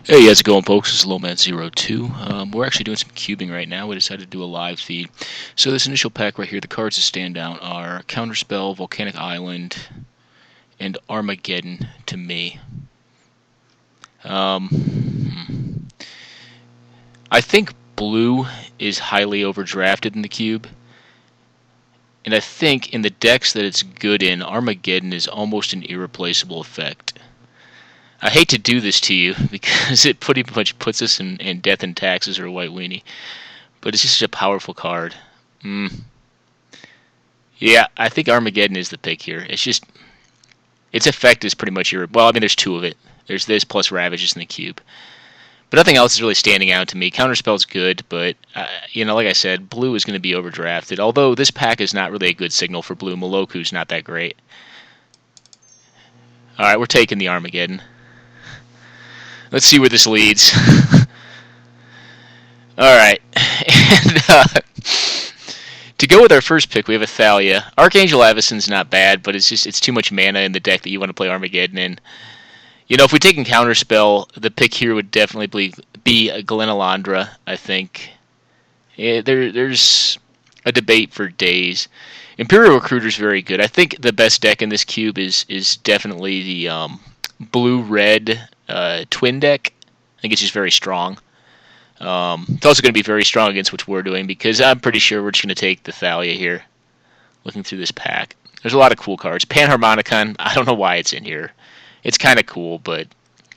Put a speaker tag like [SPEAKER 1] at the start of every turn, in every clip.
[SPEAKER 1] Hey, how's it going, folks? This is Lowman02. We're actually doing some cubing right now. We decided to do a live feed. So this initial pack right here, the cards that stand out are Counterspell, Volcanic Island, and Armageddon to me. I think blue is highly overdrafted in the cube. And I think in the decks that it's good in, Armageddon is almost an irreplaceable effect. I hate to do this to you because it pretty much puts us in Death and Taxes or White Weenie. But it's just such a powerful card. Yeah, I think Armageddon is the pick here. It's just its effect is pretty much well. I mean, there's two of it. There's this plus Ravages in the cube, but nothing else is really standing out to me. Counterspell's good, but like I said, blue is going to be overdrafted. Although this pack is not really a good signal for blue. Moloku's not that great. All right, we're taking the Armageddon. Let's see where this leads. All right, and to go with our first pick, we have Athalia. Archangel Avacyn's not bad, but it's too much mana in the deck that you want to play Armageddon in. If we take in Counterspell, the pick here would definitely be a Glenalandra, I think. There's a debate for days. Imperial Recruiter's very good. I think the best deck in this cube is definitely the blue-red twin deck. I think it's just very strong. It's also going to be very strong against what we're doing because I'm pretty sure we're just going to take the Thalia here. Looking through this pack, there's a lot of cool cards. Panharmonicon, I don't know why it's in here. It's kind of cool, but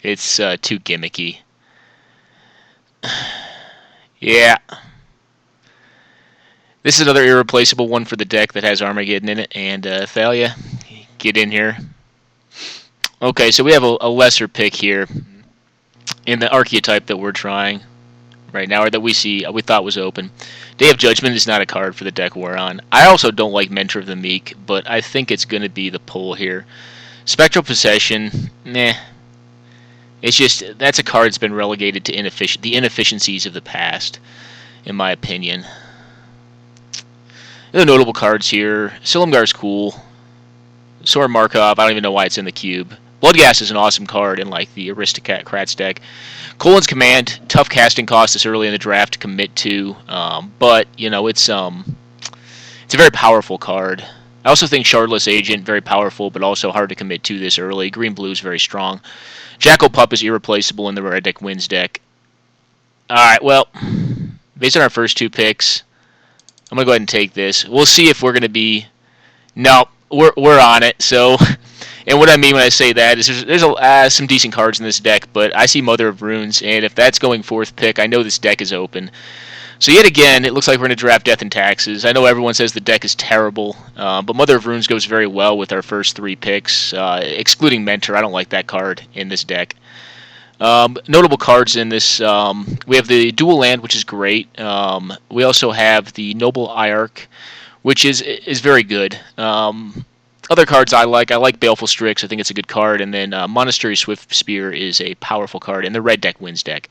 [SPEAKER 1] it's too gimmicky. Yeah. This is another irreplaceable one for the deck that has Armageddon in it. And Thalia, get in here. Okay, so we have a lesser pick here in the archetype that we're trying right now, or that we thought was open. Day of Judgment is not a card for the deck we're on. I also don't like Mentor of the Meek, but I think it's going to be the pull here. Spectral Possession, meh. It's just, that's a card that's been relegated to the inefficiencies of the past, in my opinion. The notable cards here, Silumgar's cool. Soren Markov, I don't even know why it's in the cube. Bloodghast is an awesome card in like the Aristocrats deck. Colon's Command, tough casting cost this early in the draft to commit to, but it's a very powerful card. I also think Shardless Agent, very powerful, but also hard to commit to this early. Green-blue is very strong. Jackal Pup is irreplaceable in the Red Deck Wins deck. Alright, well, based on our first two picks, I'm going to go ahead and take this. We'll see if we're going to be... No, we're on it, so... And what I mean when I say that is there's some decent cards in this deck, but I see Mother of Runes, and if that's going fourth pick, I know this deck is open. So yet again, it looks like we're going to draft Death and Taxes. I know everyone says the deck is terrible, but Mother of Runes goes very well with our first three picks, excluding Mentor. I don't like that card in this deck. Notable cards in this, we have the Dual Land, which is great. We also have the Noble Iarch, which is very good. Other cards I like Baleful Strix. I think it's a good card. And then Monastery Swift Spear is a powerful card in the Red Deck Wins deck.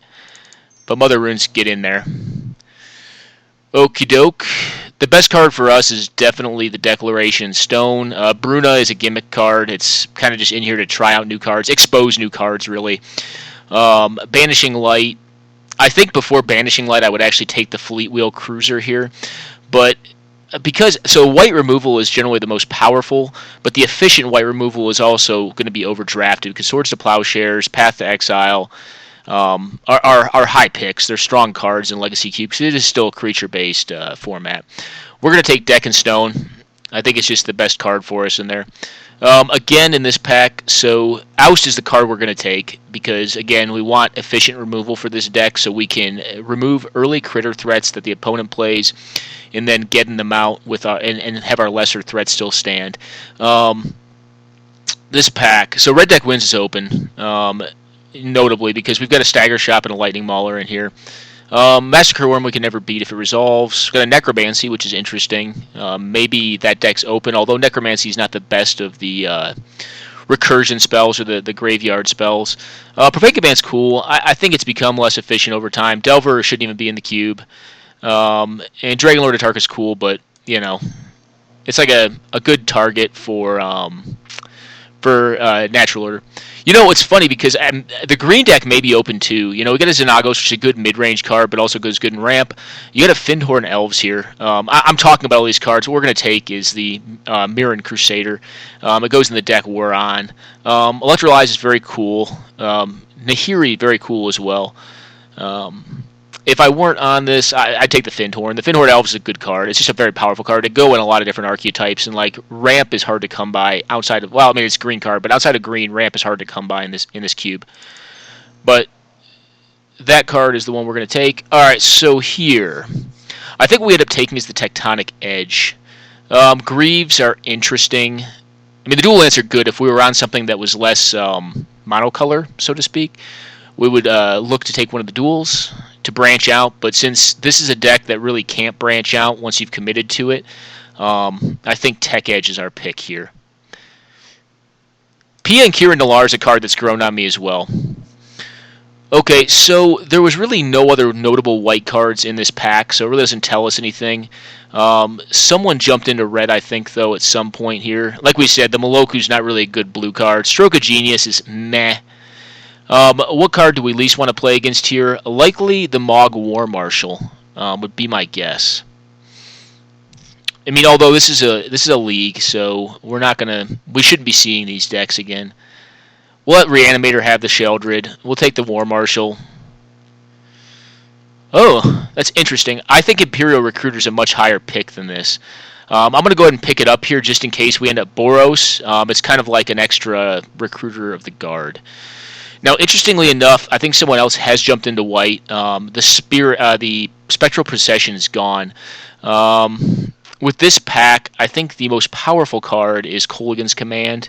[SPEAKER 1] But Mother Runes get in there. Okie doke. The best card for us is definitely the Declaration Stone. Bruna is a gimmick card. It's kind of just in here to try out new cards, expose new cards, really. Banishing Light. I think before Banishing Light, I would actually take the Fleet Wheel Cruiser here. But white removal is generally the most powerful, but the efficient white removal is also going to be overdrafted because Swords to Plowshares, Path to Exile are high picks. They're strong cards in Legacy Cube because it is still a creature-based format. We're going to take Deck and Stone. I think it's just the best card for us in there. Again, in this pack, so Oust is the card we're going to take because, again, we want efficient removal for this deck so we can remove early critter threats that the opponent plays and then getting them out with and have our lesser threats still stand. This pack, so Red Deck Wins is open, notably because we've got a Stagger Shop and a Lightning Mauler in here. Massacre Worm we can never beat if it resolves. We've got a Necromancy, which is interesting. Maybe that deck's open, although Necromancy is not the best of the recursion spells or the graveyard spells. Prophetic Command's cool. I think it's become less efficient over time. Delver shouldn't even be in the cube. And Dragonlord Atark is cool, but, it's like a good target for for natural order. It's funny because the green deck may be open too. We got a Xenagos, which is a good mid-range card, but also goes good in ramp. You got a Findhorn Elves here. I'm talking about all these cards. What we're going to take is the Mirren Crusader. It goes in the deck we're on. Electrolyze is very cool. Nahiri, very cool as well. If I weren't on this, I'd take the Findhorn. The Findhorn Elves is a good card. It's just a very powerful card. It go in a lot of different archetypes, and like ramp is hard to come by outside of. Well, I mean it's a green card, but outside of green, ramp is hard to come by in this cube. But that card is the one we're going to take. All right, so here, I think what we end up taking is the Tectonic Edge. Greaves are interesting. I mean the dual lands are good if we were on something that was less monocolor, so to speak. We would look to take one of the duals to branch out, but since this is a deck that really can't branch out once you've committed to it, I think Tech Edge is our pick here. Pia and Kira Nalaar is a card that's grown on me as well. Okay, so there was really no other notable white cards in this pack, so it really doesn't tell us anything. Someone jumped into red, I think, though, at some point here. Like we said, the Moloku's not really a good blue card. Stroke of Genius is meh. What card do we least want to play against here? Likely the Mog War Marshal would be my guess. I mean, although this is a league, so we shouldn't be seeing these decks again. We'll let Reanimator have the Sheldred. We'll take the War Marshal. Oh, that's interesting. I think Imperial Recruiter is a much higher pick than this. I'm going to go ahead and pick it up here just in case we end up Boros. It's kind of like an extra Recruiter of the Guard. Now, interestingly enough, I think someone else has jumped into white. The Spectral Procession is gone. With this pack, I think the most powerful card is Kolaghan's Command.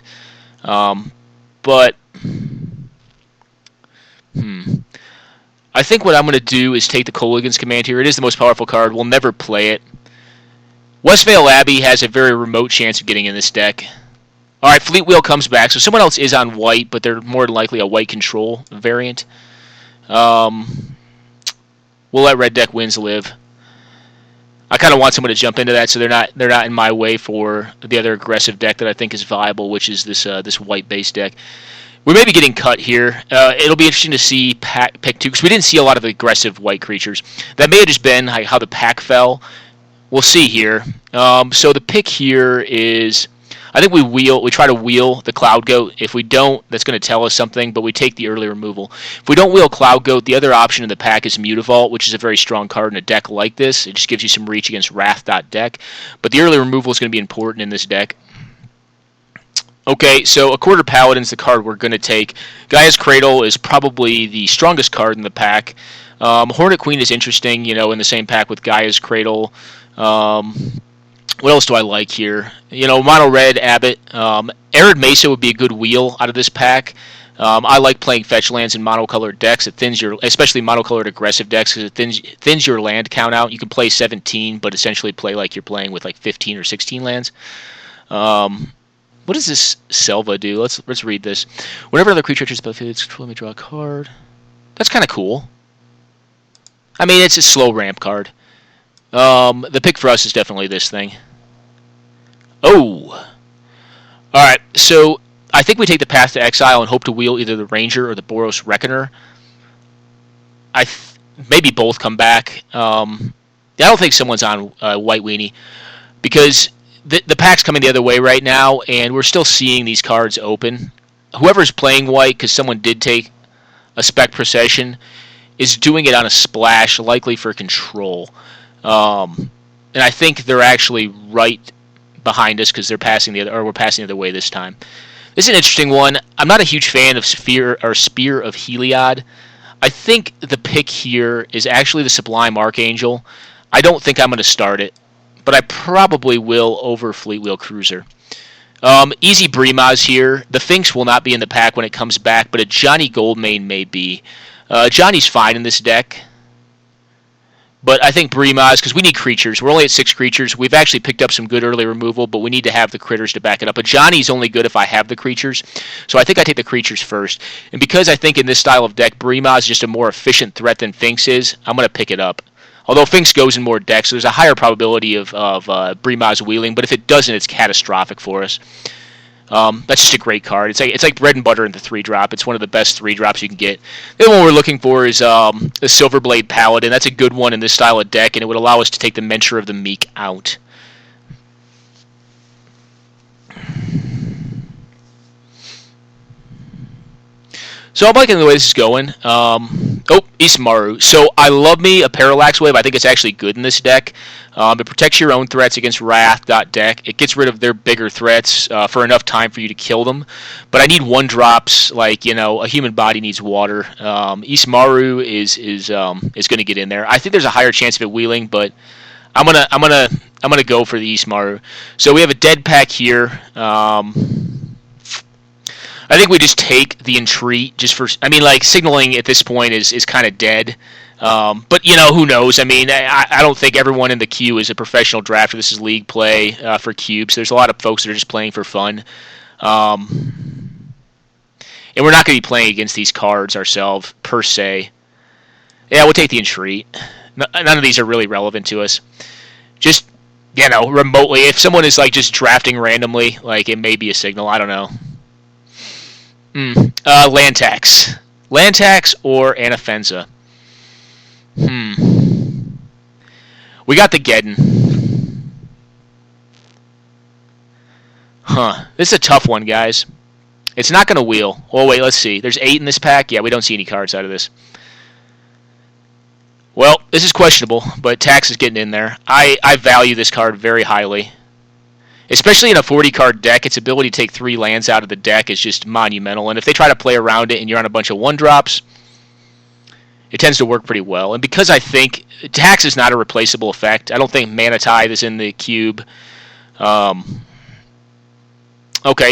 [SPEAKER 1] But I think what I'm going to do is take the Kolaghan's Command here. It is the most powerful card. We'll never play it. Westvale Abbey has a very remote chance of getting in this deck. All right, Fleet Wheel comes back, so someone else is on white, but they're more than likely a white control variant. We'll let Red Deck Wins live. I kind of want someone to jump into that, so they're not in my way for the other aggressive deck that I think is viable, which is this white base deck. We may be getting cut here. It'll be interesting to see pick 2, because we didn't see a lot of aggressive white creatures. That may have just been how the pack fell. We'll see here. So the pick here is, I think we try to wheel the Cloud Goat. If we don't, that's going to tell us something, but we take the early removal. If we don't wheel Cloud Goat, the other option in the pack is Mutavault, which is a very strong card in a deck like this. It just gives you some reach against Wrath.deck. But the early removal is going to be important in this deck. Okay, so a Quarter Paladin's the card we're going to take. Gaia's Cradle is probably the strongest card in the pack. Hornet Queen is interesting, in the same pack with Gaia's Cradle. What else do I like here? Mono Red, Abbott. Arid Mesa would be a good wheel out of this pack. I like playing fetch lands in monocolored decks. It thins especially monocolored aggressive decks, because it thins your land count out. You can play 17, but essentially play like you're playing with like 15 or 16 lands. What does this Selva do? Let's read this. Whenever other creature enters the battlefield, let me draw a card. That's kind of cool. I mean, it's a slow ramp card. The pick for us is definitely this thing. Oh! Alright, so I think we take the Path to Exile and hope to wheel either the Ranger or the Boros Reckoner. Maybe both come back. I don't think someone's on White Weenie, because the pack's coming the other way right now, and we're still seeing these cards open. Whoever's playing white, because someone did take a Spec Procession, is doing it on a splash, likely for control. And I think they're actually right behind us, because we're passing the other way this time. This is an interesting one. I'm not a huge fan of Spear of Heliod. I think the pick here is actually the Sublime Archangel. I don't think I'm going to start it, but I probably will over Fleetwheel Cruiser. Easy Brimaz here. The Finks will not be in the pack when it comes back, but a Johnny Goldmane may be. Johnny's fine in this deck. But I think Brimaz, because we need creatures. We're only at 6 creatures. We've actually picked up some good early removal, but we need to have the critters to back it up. But Johnny's only good if I have the creatures. So I think I take the creatures first. And because I think in this style of deck, Brimaz is just a more efficient threat than Finks is, I'm going to pick it up. Although Finks goes in more decks, so there's a higher probability of Brimaz wheeling. But if it doesn't, it's catastrophic for us. That's just a great card. It's like bread and butter in the 3-drop. It's one of the best 3-drops you can get. The other one we're looking for is the Silverblade Paladin. That's a good one in this style of deck, and it would allow us to take the Mentor of the Meek out. So I'm liking the way this is going. Isamaru. So I love me a Parallax Wave. I think it's actually good in this deck. It protects your own threats against Wrath. Deck. It gets rid of their bigger threats for enough time for you to kill them. But I need 1-drops, like a human body needs water. Isamaru is going to get in there. I think there's a higher chance of it wheeling, but I'm gonna go for the Isamaru. So we have a dead pack here. I think we just take the Entreat just for. I mean, like signaling at this point is kind of dead. But who knows? I mean, I don't think everyone in the queue is a professional drafter. This is league play for cubes. There's a lot of folks that are just playing for fun, and we're not going to be playing against these cards ourselves per se. Yeah, we'll take the Entreat. None of these are really relevant to us. Just remotely, if someone is like just drafting randomly, like it may be a signal. I don't know. Land tax or Anafenza. We got the Geddon. This is a tough one, guys. It's not going to wheel. Oh, wait, let's see. There's 8 in this pack. Yeah, we don't see any cards out of this. Well, this is questionable, but tax is getting in there. I value this card very highly. Especially in a 40-card deck, its ability to take 3 lands out of the deck is just monumental. And if they try to play around it and you're on a bunch of 1-drops, it tends to work pretty well. And because I think tax is not a replaceable effect, I don't think Mana Tithe is in the cube. Okay,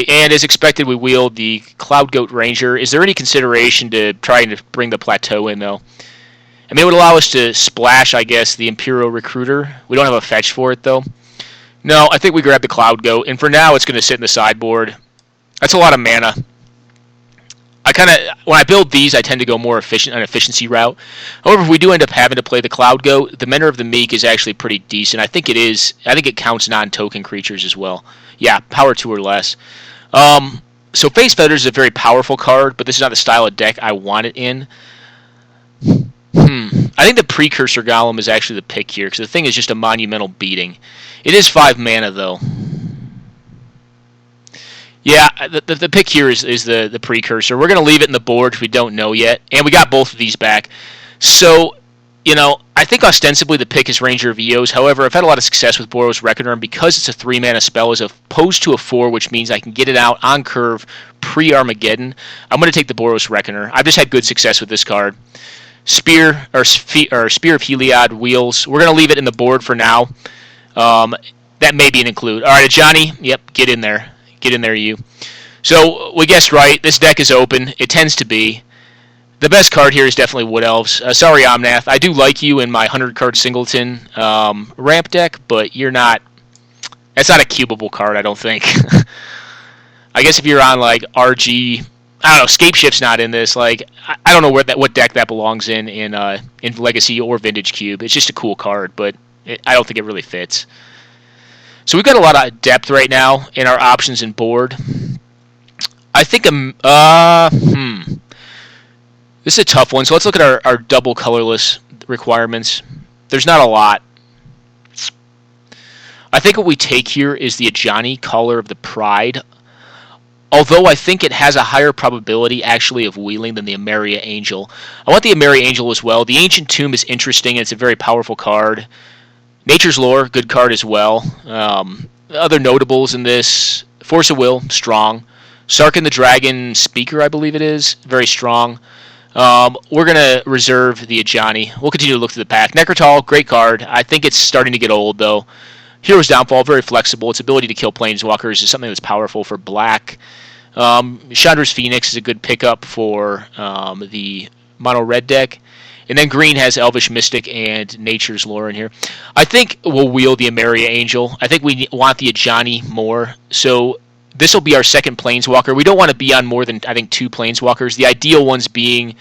[SPEAKER 1] and as expected, we wield the Cloud Goat Ranger. Is there any consideration to trying to bring the Plateau in, though? I mean, it would allow us to splash, I guess, the Imperial Recruiter. We don't have a fetch for it, though. No, I think we grab the Cloud Goat, and for now it's going to sit in the sideboard. That's a lot of mana. When I build these, I tend to go more an efficiency route. However, if we do end up having to play the Cloud Goat, the Mentor of the Meek is actually pretty decent. I think it is. I think it counts non-token creatures as well. Yeah, power 2 or less. So Face Feathers is a very powerful card, but this is not the style of deck I want it in. I think the Precursor Golem is actually the pick here, because the thing is just a monumental beating. It is 5 mana, though. Yeah, the pick here is the Precursor. We're going to leave it in the board if we don't know yet, and we got both of these back. So, I think ostensibly the pick is Ranger of Eos. However, I've had a lot of success with Boros Reckoner, and because it's a 3-mana spell as opposed to a 4, which means I can get it out on curve pre-Armageddon, I'm going to take the Boros Reckoner. I've just had good success with this card. Spear of Heliod wheels. We're going to leave it in the board for now. That may be an include. All right, Johnny. Yep, get in there. Get in there, you. So we guessed right. This deck is open. It tends to be. The best card here is definitely Wood Elves. Sorry, Omnath. I do like you in my 100-card Singleton ramp deck, but you're not. That's not a cubable card, I don't think. I guess if you're on like RG. I don't know. Scape Shift's not in this. Like, I don't know what deck that belongs in Legacy or Vintage Cube. It's just a cool card, but I don't think it really fits. So we've got a lot of depth right now in our options and board. I think this is a tough one. So let's look at our double colorless requirements. There's not a lot. I think what we take here is the Ajani, Caller of the Pride. Although I think it has a higher probability, actually, of wheeling than the Emeria Angel. I want the Emeria Angel as well. The Ancient Tomb is interesting, and it's a very powerful card. Nature's Lore, good card as well. Other notables in this, Force of Will, strong. Sarkhan the Dragon Speaker, I believe it is, very strong. We're going to reserve the Ajani. We'll continue to look through the pack. Necrotal, great card. I think it's starting to get old, though. Hero's Downfall, very flexible. Its ability to kill planeswalkers is something that's powerful for black. Chandra's Phoenix is a good pickup for the mono red deck. And then green has Elvish Mystic and Nature's Lore in here. I think we'll wheel the Emeria Angel. I think we want the Ajani more. So this will be our second planeswalker. We don't want to be on more than, I think, 2 planeswalkers. The ideal ones being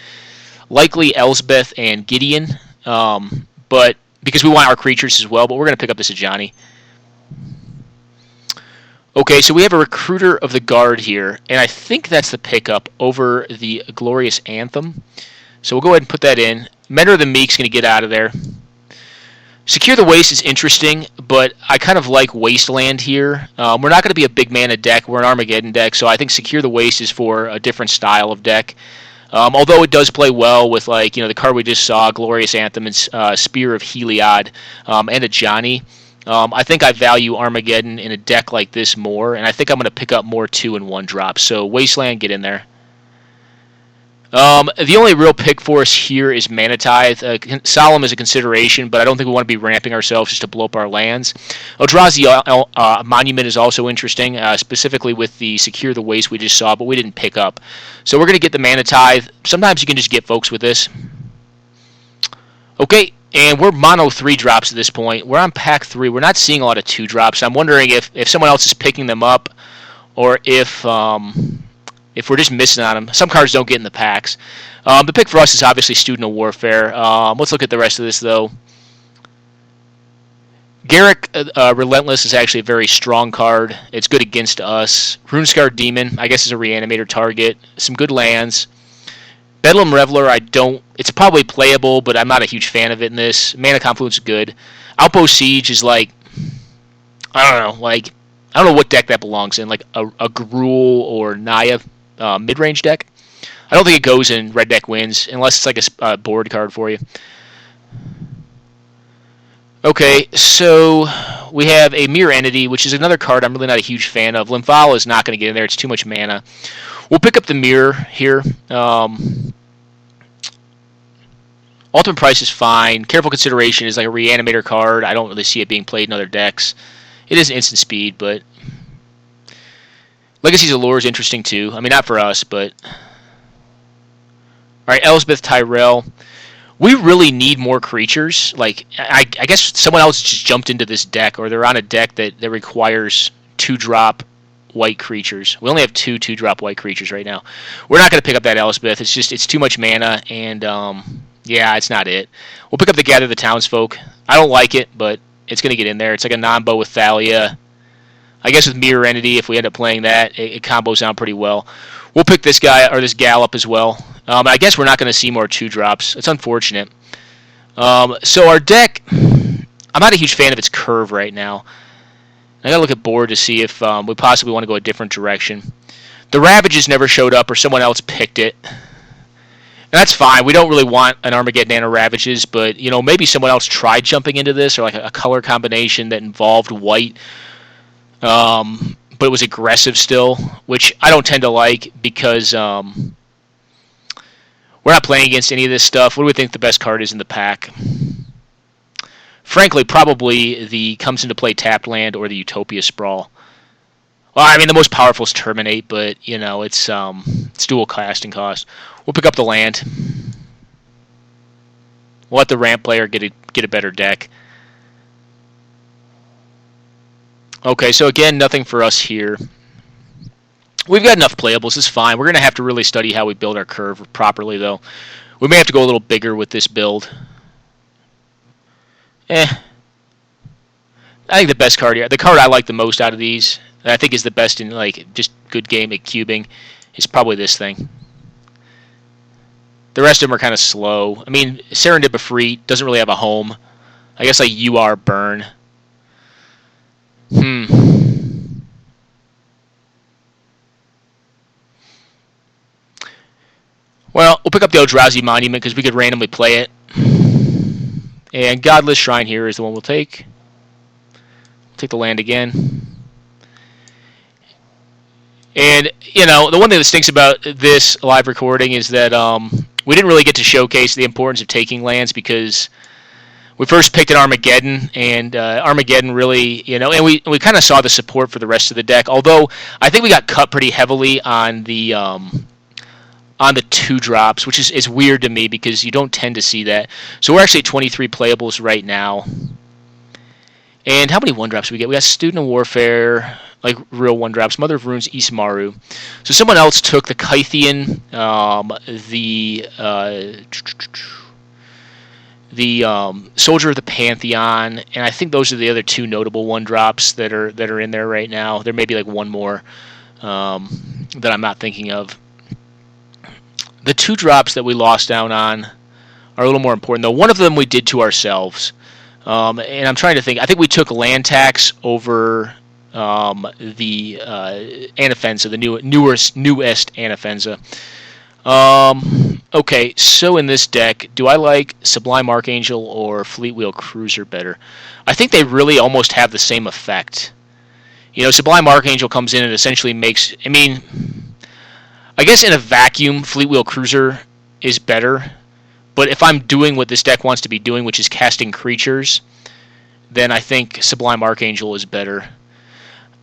[SPEAKER 1] likely Elsbeth and Gideon. But because we want our creatures as well. But we're going to pick up this Ajani. Okay, so we have a Recruiter of the Guard here, and I think that's the pickup over the Glorious Anthem. So we'll go ahead and put that in. Mentor of the Meek's going to get out of there. Secure the Waste is interesting, but I kind of like Wasteland here. We're not going to be a big mana deck. We're an Armageddon deck, so I think Secure the Waste is for a different style of deck. Although it does play well with, like, the card we just saw, Glorious Anthem and Spear of Heliod, and a Johnny. I think I value Armageddon in a deck like this more, and I think I'm going to pick up more 2 and 1 drops. So Wasteland, get in there. The only real pick for us here is Mana Tithe. Solemn is a consideration, but I don't think we want to be ramping ourselves just to blow up our lands. Eldrazi Monument is also interesting, specifically with the Secure the Waste we just saw, but we didn't pick up. So we're going to get the Mana Tithe. Sometimes you can just get folks with this. Okay, and we're mono 3 drops at this point. We're on pack 3. We're not seeing a lot of 2 drops. I'm wondering if someone else is picking them up, or if we're just missing on them. Some cards don't get in the packs. The pick for us is obviously Student of Warfare. Let's look at the rest of this, though. Garrick Relentless is actually a very strong card. It's good against us. Runescar Demon, I guess, is a reanimator target. Some good lands. Bedlam Reveler, it's probably playable, but I'm not a huge fan of it in this. Mana Confluence is good. Outpost Siege is I don't know what deck that belongs in, like a Gruul or Naya mid-range deck. I don't think it goes in red deck wins, unless it's like a board card for you. Okay, so we have a Mirror Entity, which is another card I'm really not a huge fan of. Lymphala is not going to get in there. It's too much mana. We'll pick up the Mirror here. Ultimate Price is fine. Careful Consideration is like a reanimator card. I don't really see it being played in other decks. It is instant speed, but Legacy's Allure is interesting too. I mean, not for us, but... Alright, Elspeth Tyrell. We really need more creatures. Like, I guess someone else just jumped into this deck, or they're on a deck that requires 2-drop white creatures. We only have 2 2-drop white creatures right now. We're not going to pick up that Elspeth. It's too much mana, and yeah, it's not it. We'll pick up the Gather the Townsfolk. I don't like it, but it's going to get in there. It's like a non-bow with Thalia. I guess with Mirror Entity, if we end up playing that, it combos down pretty well. We'll pick this guy, or this gal up as well. I guess we're not going to see more 2-drops. It's unfortunate. So our deck, I'm not a huge fan of its curve right now. I got to look at board to see if we possibly want to go a different direction. The Ravages never showed up, or someone else picked it. And that's fine. We don't really want an Armageddon Nano Ravages, but maybe someone else tried jumping into this, or like a color combination that involved white, but it was aggressive still, which I don't tend to like because we're not playing against any of this stuff. What do we think the best card is in the pack? Frankly, probably the Comes into Play tapped land or the Utopia Sprawl. Well, I mean, the most powerful is Terminate, but it's dual casting cost. We'll pick up the land. We'll let the ramp player get a better deck. Okay, so again, nothing for us here. We've got enough playables. It's fine. We're going to have to really study how we build our curve properly, though. We may have to go a little bigger with this build. I think the best card here, the card I like the most out of these, and I think is the best in just good game at cubing, is probably this thing. The rest of them are kind of slow. I mean, Serendipity doesn't really have a home. I guess You Are Burn. Well, we'll pick up the Eldrazi Monument because we could randomly play it. And Godless Shrine here is the one we'll take. We'll take the land again. And, the one thing that stinks about this live recording is that we didn't really get to showcase the importance of taking lands because we first picked an Armageddon, and Armageddon really, and we kind of saw the support for the rest of the deck, although I think we got cut pretty heavily on the 2-drops, which is weird to me because you don't tend to see that. So we're actually at 23 playables right now. And how many 1-drops do we get? We got Student of Warfare, like real 1-drops, Mother of Runes, Ismaru. So someone else took the Kythian, the Soldier of the Pantheon, and I think those are the other two notable one drops that are in there right now. There may be like one more that I'm not thinking of. The two drops that we lost out on are a little more important, though. One of them we did to ourselves, and I'm trying to think. I think we took land tax over the Anafenza, the newest Anafenza. Okay, so in this deck, do I like Sublime Archangel or Fleetwheel Cruiser better? I think they really almost have the same effect. You know, Sublime Archangel comes in and essentially makes... I mean, I guess in a vacuum, Fleetwheel Cruiser is better. But if I'm doing what this deck wants to be doing, which is casting creatures, then I think Sublime Archangel is better.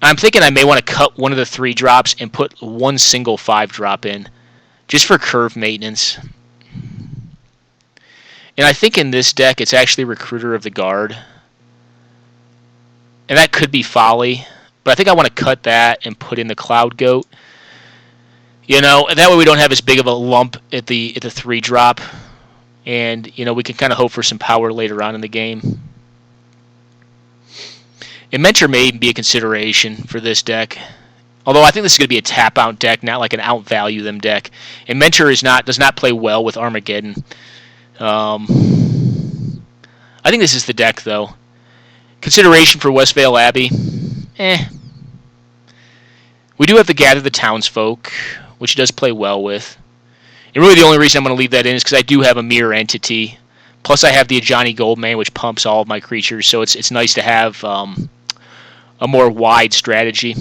[SPEAKER 1] I'm thinking I may want to cut one of the 3 drops and put one single 5-drop in, just for curve maintenance. And I think in this deck, it's actually Recruiter of the Guard. And that could be Folly, but I think I want to cut that and put in the Cloud Goat. You know, and that way we don't have as big of a lump at the 3-drop. And, you know, we can kind of hope for some power later on in the game. And Mentor may even be a consideration for this deck. Although I think this is going to be a tap-out deck, not like an outvalue them deck. And Mentor does not play well with Armageddon. I think this is the deck, though. Consideration for Westvale Abbey. We do have to Gather the Townsfolk, which does play well with. And really the only reason I'm going to leave that in is because I do have a Mirror Entity. Plus I have the Ajani Goldman, which pumps all of my creatures, so it's nice to have a more wide strategy.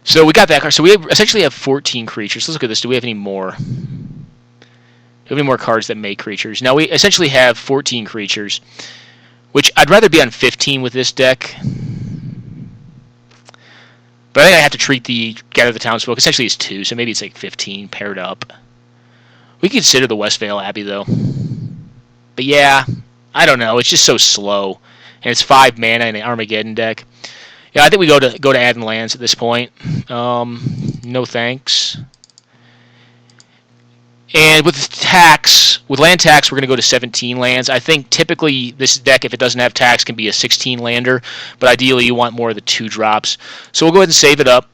[SPEAKER 1] So we got that card. So we essentially have 14 creatures. Let's look at this. Do we have any more? Do we have any more cards that make creatures? Now we essentially have 14 creatures, which I'd rather be on 15 with this deck. But I think I have to treat the Gather the Townsfolk. Essentially it's 2, so maybe it's like 15 paired up. We can consider the Westvale Abbey, though. But yeah, I don't know. It's just so slow. And it's 5 mana in an Armageddon deck. Yeah, I think we go to adding lands at this point. No thanks. And with land tax, we're going to go to 17 lands. I think typically this deck, if it doesn't have tax, can be a 16 lander. But ideally, you want more of the 2 drops. So we'll go ahead and save it up.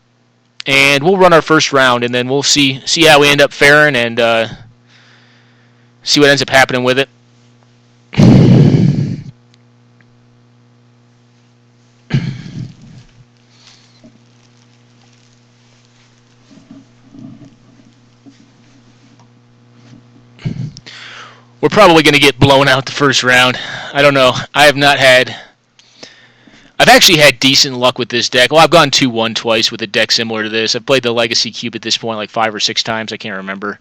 [SPEAKER 1] And we'll run our first round, and then we'll see how we end up faring and see what ends up happening with it. We're probably going to get blown out the first round. I don't know. I've actually had decent luck with this deck. Well, I've gone 2-1 twice with a deck similar to this. I've played the Legacy Cube at this point like 5 or 6 times. I can't remember.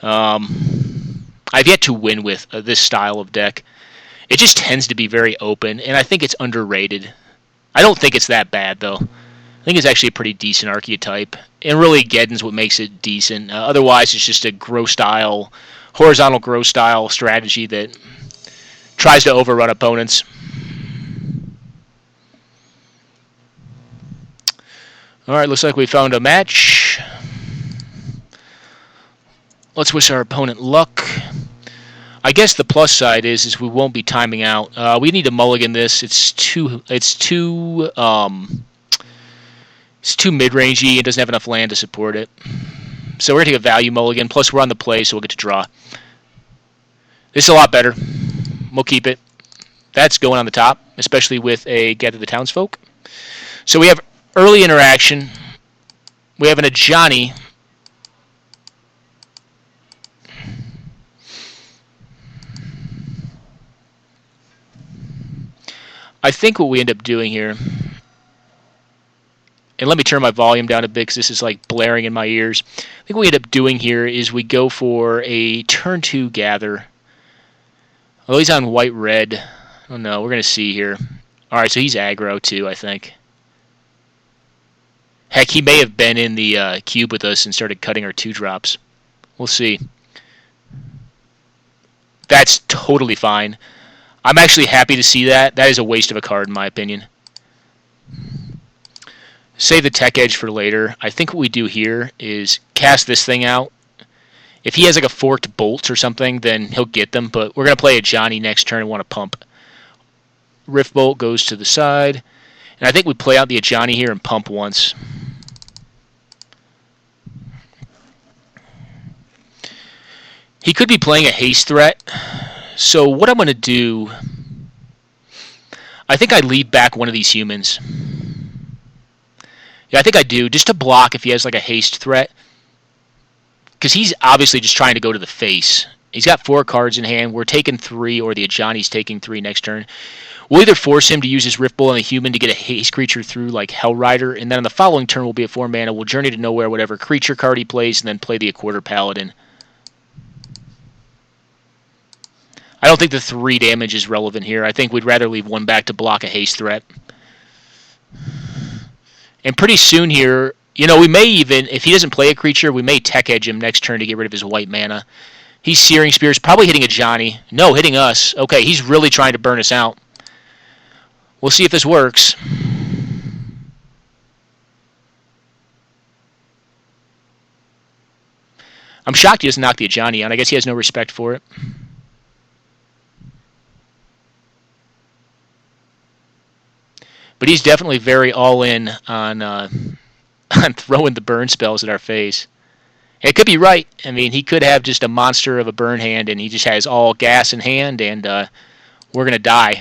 [SPEAKER 1] I've yet to win with this style of deck. It just tends to be very open, and I think it's underrated. I don't think it's that bad, though. I think it's actually a pretty decent archetype. And really, Geddon's what makes it decent. Otherwise, it's just a horizontal grow style strategy that tries to overrun opponents. Alright, looks like we found a match. Let's wish our opponent luck. I guess the plus side is we won't be timing out. We need to mulligan this. It's too mid-rangey. It doesn't have enough land to support it. So we're going to take a value mulligan. Plus we're on the play, so we'll get to draw. This is a lot better. We'll keep it. That's going on the top, especially with a Gather the Townsfolk. So we have early interaction. We have an Ajani. I think what we end up doing here, and let me turn my volume down a bit because this is like blaring in my ears. I think what we end up doing here is we go for a turn 2 Gather. Although he's on white-red. I don't know. We're going to see here. Alright, so he's aggro too, I think. Heck, he may have been in the cube with us and started cutting our 2 drops. We'll see. That's totally fine. I'm actually happy to see that. That is a waste of a card, in my opinion. Save the Tech Edge for later. I think what we do here is cast this thing out If he has like a forked bolt or something, then he'll get them. But we're going to play a Johnny next turn and want to pump. Rift Bolt goes to the side. And I think we play out the Johnny here and pump once. He could be playing a haste threat. So what I'm going to do, I think I leave back one of these humans. Yeah, I think I do, just to block if he has like a haste threat. Because he's obviously just trying to go to the face. He's got 4 cards in hand. We're taking 3, or the Ajani's taking 3 next turn. We'll either force him to use his Rift Bolt on the human to get a haste creature through like Hell Rider, and then on the following turn will be a 4 mana. We'll Journey to Nowhere, whatever creature card he plays, and then play the Quarter Paladin. I don't think the 3 damage is relevant here. I think we'd rather leave 1 back to block a haste threat. And pretty soon here, you know, we may even, if he doesn't play a creature, we may Tech Edge him next turn to get rid of his white mana. He's Searing Spears, probably hitting a Johnny. No, hitting us. Okay, he's really trying to burn us out. We'll see if this works. I'm shocked he doesn't knock the Johnny out. I guess he has no respect for it. But he's definitely very all-in on throwing the burn spells at our face. It could be right. I mean, he could have just a monster of a burn hand, and he just has all gas in hand, and we're going to die.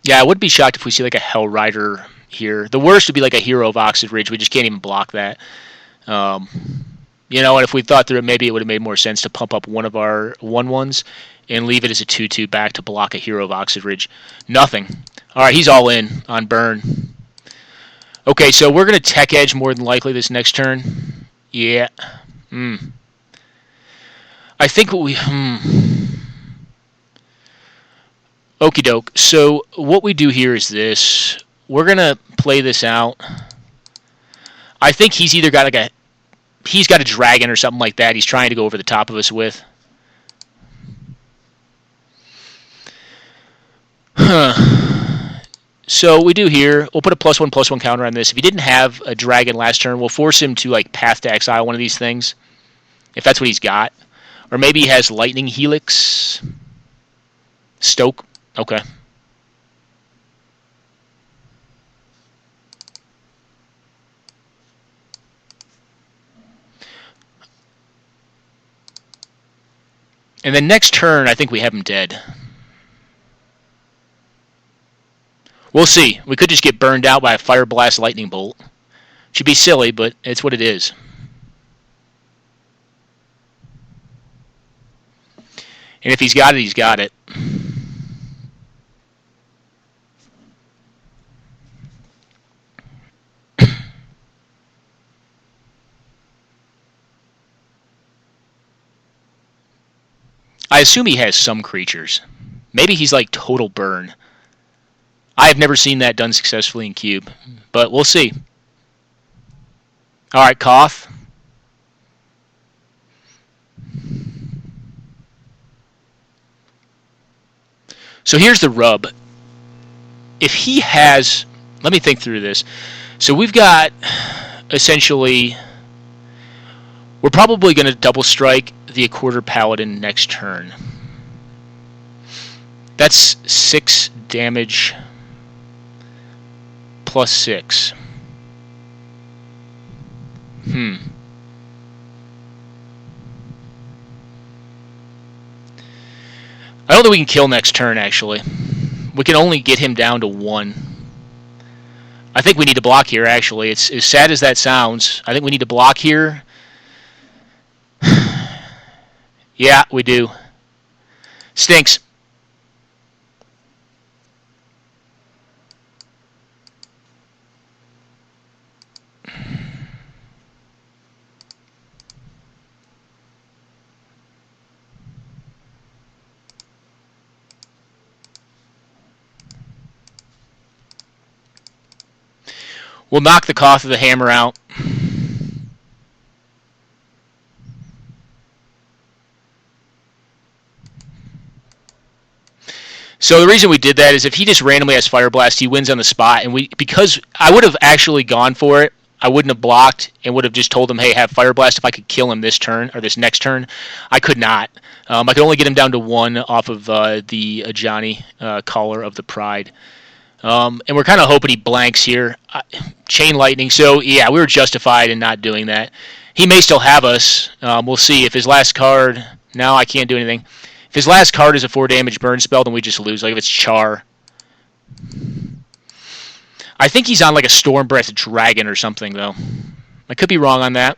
[SPEAKER 1] Yeah, I would be shocked if we see like a Hell Rider here. The worst would be like a Hero of Oxid Ridge. We just can't even block that. You know, and if we thought through it, maybe it would have made more sense to pump up one of our 1/1s and leave it as a 2/2 back to block a Hero of Oxid Ridge. Nothing. All right, he's all in on burn. Okay, so we're going to Tech Edge more than likely this next turn. Yeah. I think what we... Okie doke. So what we do here is this. We're going to play this out. I think he's either got like a... He's got a dragon or something like that he's trying to go over the top of us with. So we do here, we'll put a +1/+1 counter on this. If he didn't have a dragon last turn, we'll force him to like Path to Exile one of these things, if that's what he's got. Or maybe he has Lightning Helix. Stoke. Okay. And then next turn, I think we have him dead. We'll see. We could just get burned out by a Fire Blast Lightning Bolt. Should be silly, but it's what it is. And if he's got it, he's got it. I assume he has some creatures. Maybe he's like total burn. I have never seen that done successfully in Cube, but we'll see. All right, Koth. So here's the rub. If he has... Let me think through this. So we've got, essentially... We're probably going to double strike the Quarter Paladin next turn. That's 6 damage plus 6. I don't think we can kill next turn, actually. We can only get him down to 1. I think we need to block here, actually. It's as sad as that sounds. I think we need to block here. Yeah, we do. Stinks. We'll knock the Koth of the Hammer out. So the reason we did that is if he just randomly has Fire Blast, he wins on the spot, and because I would have actually gone for it. I wouldn't have blocked and would have just told him, hey, have Fire Blast if I could kill him this turn or this next turn. I could not. I could only get him down to 1 off of the Johnny Caller of the Pride. And we're kind of hoping he blanks here. Chain Lightning. So, yeah, we were justified in not doing that. He may still have us. We'll see. If his last card... No, I can't do anything. If his last card is a 4 damage burn spell, then we just lose. Like if it's Char. I think he's on like a Storm Breath Dragon or something, though. I could be wrong on that.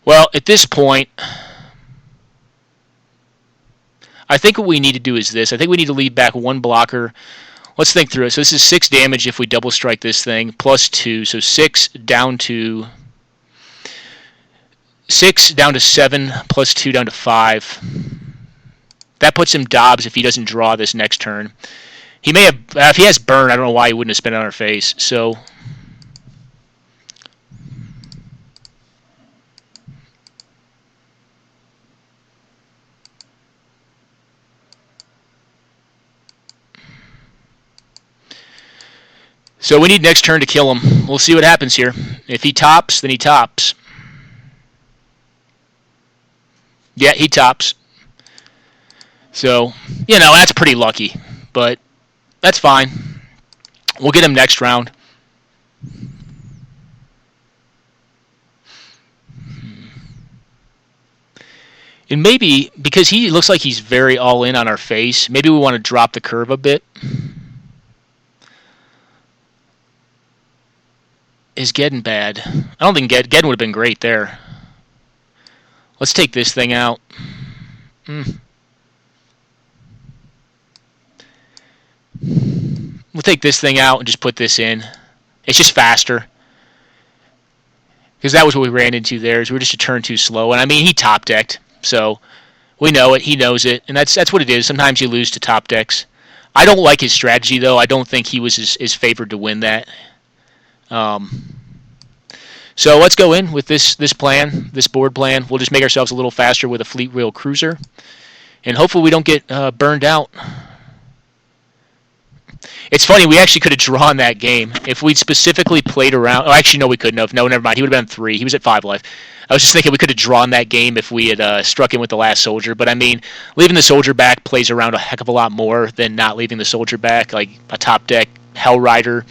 [SPEAKER 1] Well, at this point, I think what we need to do is this. I think we need to leave back 1 blocker. Let's think through it. So this is 6 damage if we double strike this thing, plus 2. So 6 down to 7, plus 2 down to 5. That puts him Dobbs if he doesn't draw this next turn. He may have, if he has burn, I don't know why he wouldn't have spent it on our face. So we need next turn to kill him. We'll see what happens here. If he tops, then he tops. Yeah, he tops. So, that's pretty lucky. But that's fine. We'll get him next round. And maybe, because he looks like he's very all in on our face, maybe we want to drop the curve a bit. Is Geddon bad? I don't think Geddon would have been great there. Let's take this thing out. We'll take this thing out and just put this in. It's just faster. Because that was what we ran into there. Is we were just a turn too slow. And I mean, he top decked. So we know it. He knows it. And that's what it is. Sometimes you lose to top decks. I don't like his strategy, though. I don't think he was as favored to win that. So let's go in with this plan, this board plan. We'll just make ourselves a little faster with a Fleet Wheel Cruiser. And hopefully we don't get burned out. It's funny, we actually could have drawn that game. If we'd specifically played around... Oh, actually, no, we couldn't have. No, never mind. He would have been 3. He was at 5 life. I was just thinking we could have drawn that game if we had struck in with the last soldier. But, I mean, leaving the soldier back plays around a heck of a lot more than not leaving the soldier back. Like a top deck Hell Rider.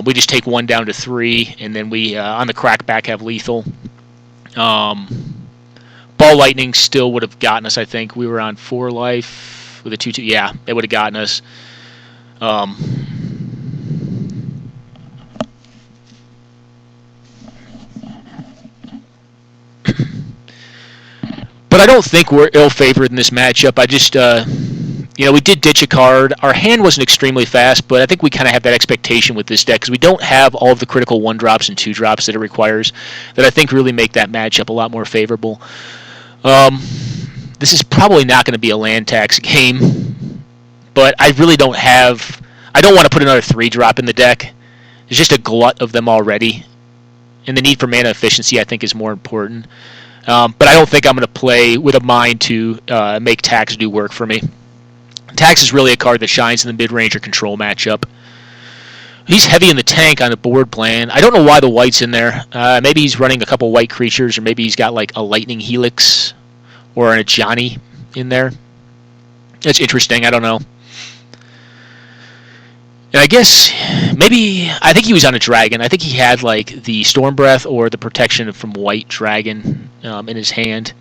[SPEAKER 1] We just take 1 down to 3, and then we, on the crackback, have lethal. Ball Lightning still would have gotten us, I think. We were on 4 life with a 2-2. Yeah, it would have gotten us. But I don't think we're ill-favored in this matchup. I just... we did ditch a card. Our hand wasn't extremely fast, but I think we kind of have that expectation with this deck because we don't have all of the critical 1-drops and 2-drops that it requires that I think really make that matchup a lot more favorable. This is probably not going to be a land tax game, but I really don't have... I don't want to put another 3-drop in the deck. There's just a glut of them already, and the need for mana efficiency I think is more important. But I don't think I'm going to play with a mind to make tax do work for me. Tax is really a card that shines in the mid-range or control matchup. He's heavy in the tank on the board plan. I don't know why the white's in there. Maybe he's running a couple white creatures, or maybe he's got like a Lightning Helix or a Johnny in there. It's interesting. I don't know. And I guess I think he was on a dragon. I think he had like the Storm Breath or the protection from White Dragon in his hand.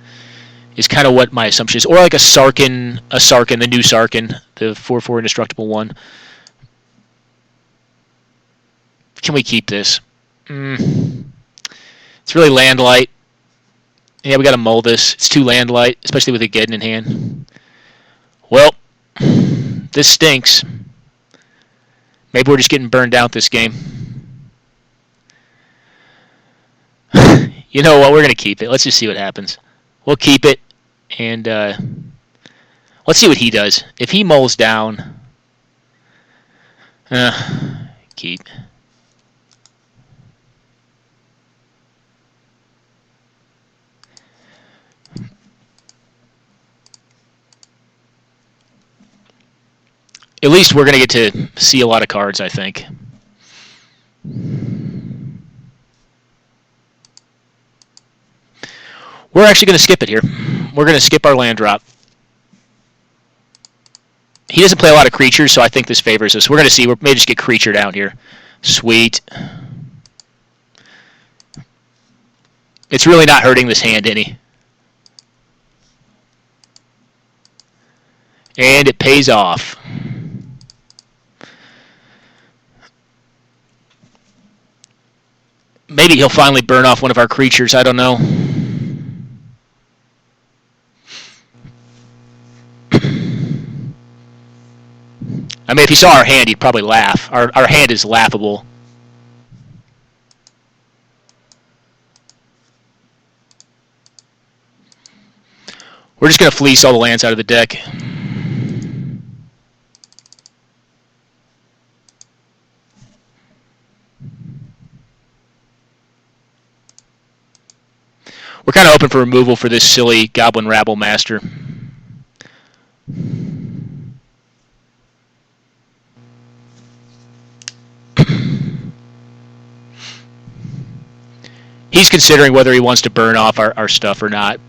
[SPEAKER 1] Is kind of what my assumption is. Or like a Sarkin, the new Sarkin, the 4/4 indestructible one. Can we keep this? It's really landlight. Yeah, we got to mull this. It's too landlight, especially with a Geddon in hand. Well, this stinks. Maybe we're just getting burned out this game. You know what? We're going to keep it. Let's just see what happens. We'll keep it, and let's see what he does. If he mulls down, Keep. At least we're going to get to see a lot of cards, I think. We're actually going to skip it here. We're going to skip our land drop. He doesn't play a lot of creatures, so I think this favors us. We're going to see. We may just get creatured out here. Sweet. It's really not hurting this hand any. And it pays off. Maybe he'll finally burn off one of our creatures. I don't know. I mean, if he saw our hand, he'd probably laugh. Our hand is laughable. We're just going to fleece all the lands out of the deck. We're kind of open for removal for this silly Goblin Rabble Master. He's considering whether he wants to burn off our stuff or not.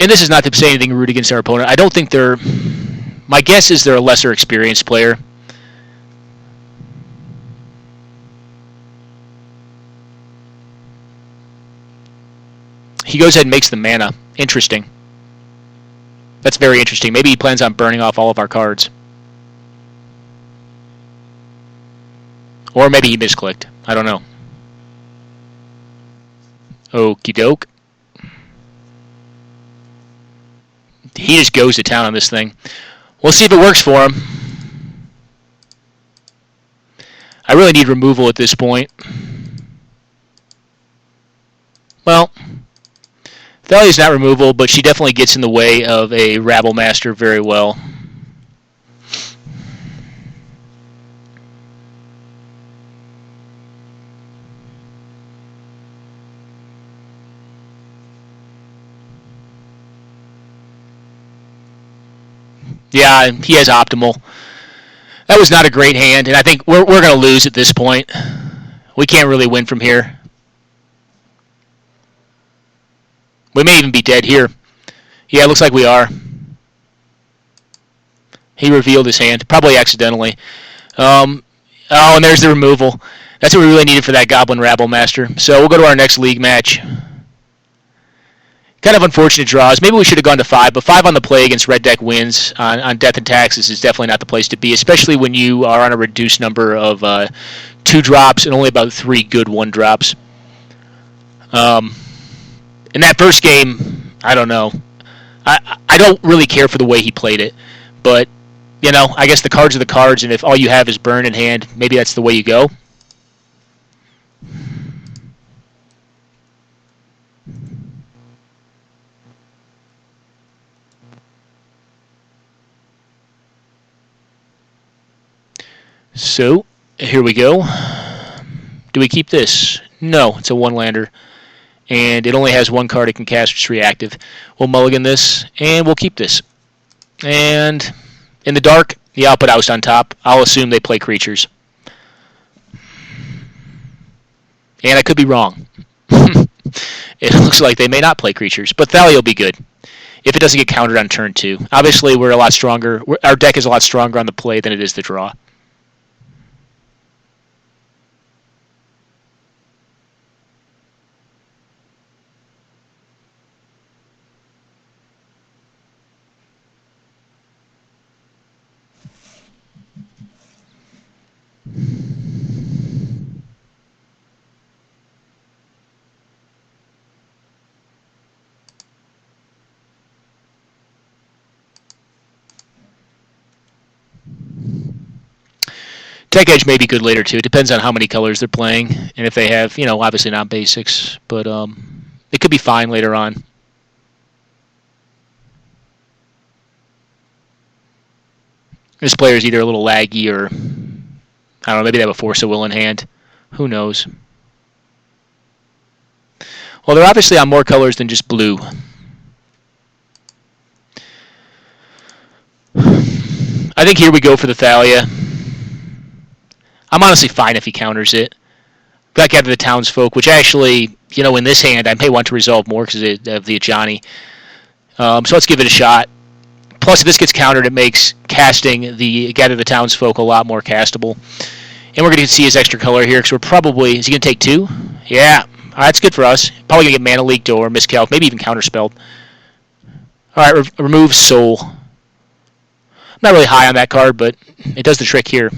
[SPEAKER 1] And this is not to say anything rude against our opponent. I don't think they're... My guess is they're a lesser experienced player. He goes ahead and makes the mana. Interesting. That's very interesting. Maybe he plans on burning off all of our cards. Or maybe he misclicked. I don't know. Okie doke. He just goes to town on this thing. We'll see if it works for him. I really need removal at this point. Well, Thalia's not removal, but she definitely gets in the way of a Rabble Master very well. Yeah, he has optimal. That was not a great hand, and I think we're going to lose at this point. We can't really win from here. We may even be dead here. Yeah, it looks like we are. He revealed his hand, probably accidentally. Oh, and there's the removal. That's what we really needed for that Goblin Rabble Master. So we'll go to our next league match. Kind of unfortunate draws. Maybe we should have gone to 5, but 5 on the play against red deck wins on Death and Taxes is definitely not the place to be, especially when you are on a reduced number of 2 drops and only about 3 good 1 drops. In that first game, I don't know. I don't really care for the way he played it, but you know, I guess the cards are the cards, and if all you have is burn in hand, maybe that's the way you go. So, here we go. Do we keep this? No, it's a 1-lander. And it only has 1 card it can cast, which is reactive. We'll mulligan this, and we'll keep this. And in the dark, yeah, I'll put Oust on top. I'll assume they play creatures. And I could be wrong. It looks like they may not play creatures, but Thalia will be good if it doesn't get countered on turn 2. Obviously, we're a lot stronger. Our deck is a lot stronger on the play than it is the draw. Tech Edge may be good later, too. It depends on how many colors they're playing, and if they have, obviously not basics, but it could be fine later on. This player's either a little laggy or, I don't know, maybe they have a Force of Will in hand. Who knows? Well, they're obviously on more colors than just blue. I think here we go for the Thalia. I'm honestly fine if he counters it. Back out of the Townsfolk, which actually, in this hand, I may want to resolve more because of the Ajani. So let's give it a shot. Plus, if this gets countered, it makes casting the Gather the Townsfolk a lot more castable. And we're going to see his extra color here because we're probably... Is he going to take 2? Yeah. All right, that's good for us. Probably going to get Mana Leaked or Miscalc, maybe even Counterspelled. All right, remove Soul. I'm not really high on that card, but it does the trick here.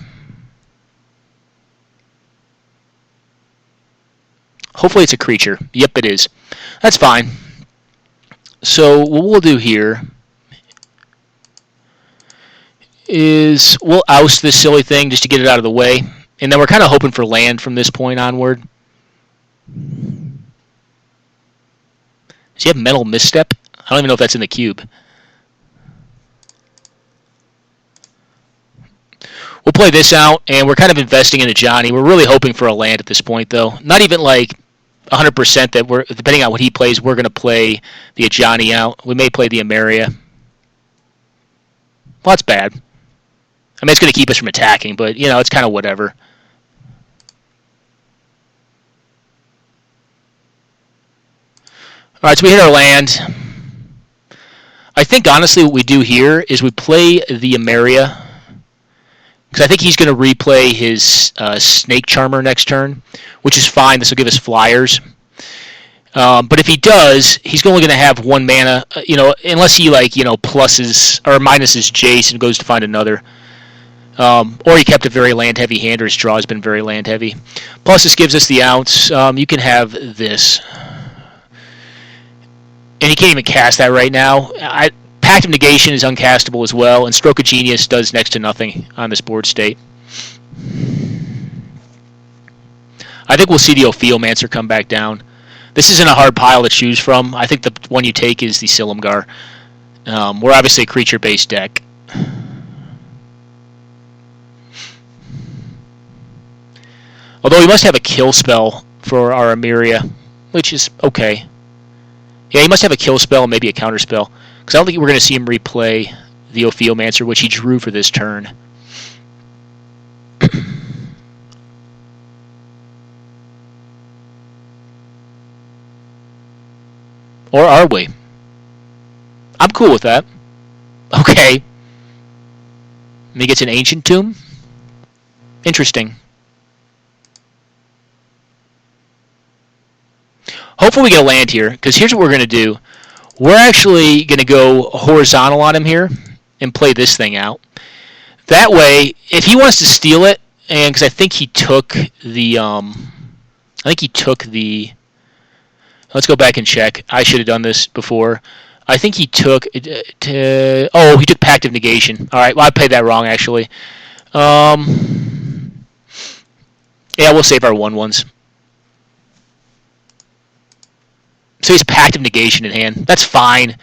[SPEAKER 1] Hopefully it's a creature. Yep, it is. That's fine. So what we'll do here is we'll oust this silly thing just to get it out of the way. And then we're kind of hoping for land from this point onward. Does he have Mental Misstep? I don't even know if that's in the cube. We'll play this out, and we're kind of investing in a Johnny. We're really hoping for a land at this point, though. Not even like 100% that we're, depending on what he plays, we're going to play the Ajani out. We may play the Emeria. Well, that's bad. I mean, it's going to keep us from attacking, but, it's kind of whatever. All right, so we hit our land. I think, honestly, what we do here is we play the Emeria, because I think he's going to replay his Snake Charmer next turn, which is fine. This will give us flyers. But if he does, he's only going to have 1 mana, unless he, pluses or minuses Jace and goes to find another. Or he kept a very land-heavy hand, or his draw has been very land-heavy. Plus, this gives us the ounce. You can have this. And he can't even cast that right now. Pact of Negation is uncastable as well, and Stroke of Genius does next to nothing on this board state. I think we'll see the Ophiomancer come back down. This isn't a hard pile to choose from. I think the one you take is the Silumgar. We're obviously a creature-based deck. Although we must have a kill spell for our Emeria, which is okay. Yeah, he must have a kill spell and maybe a counter spell. Because I don't think we're going to see him replay the Ophiomancer, which he drew for this turn. Or are we? I'm cool with that. Okay. And he gets an Ancient Tomb? Interesting. Hopefully we get a land here, because here's what we're going to do. We're actually going to go horizontal on him here and play this thing out. That way, if he wants to steal it, and because I think he took the, let's go back and check. I should have done this before. I think he took, he took Pact of Negation. All right, well, I played that wrong, actually. Yeah, we'll save our 1/1s. So he's Pact of Negation in hand. That's fine.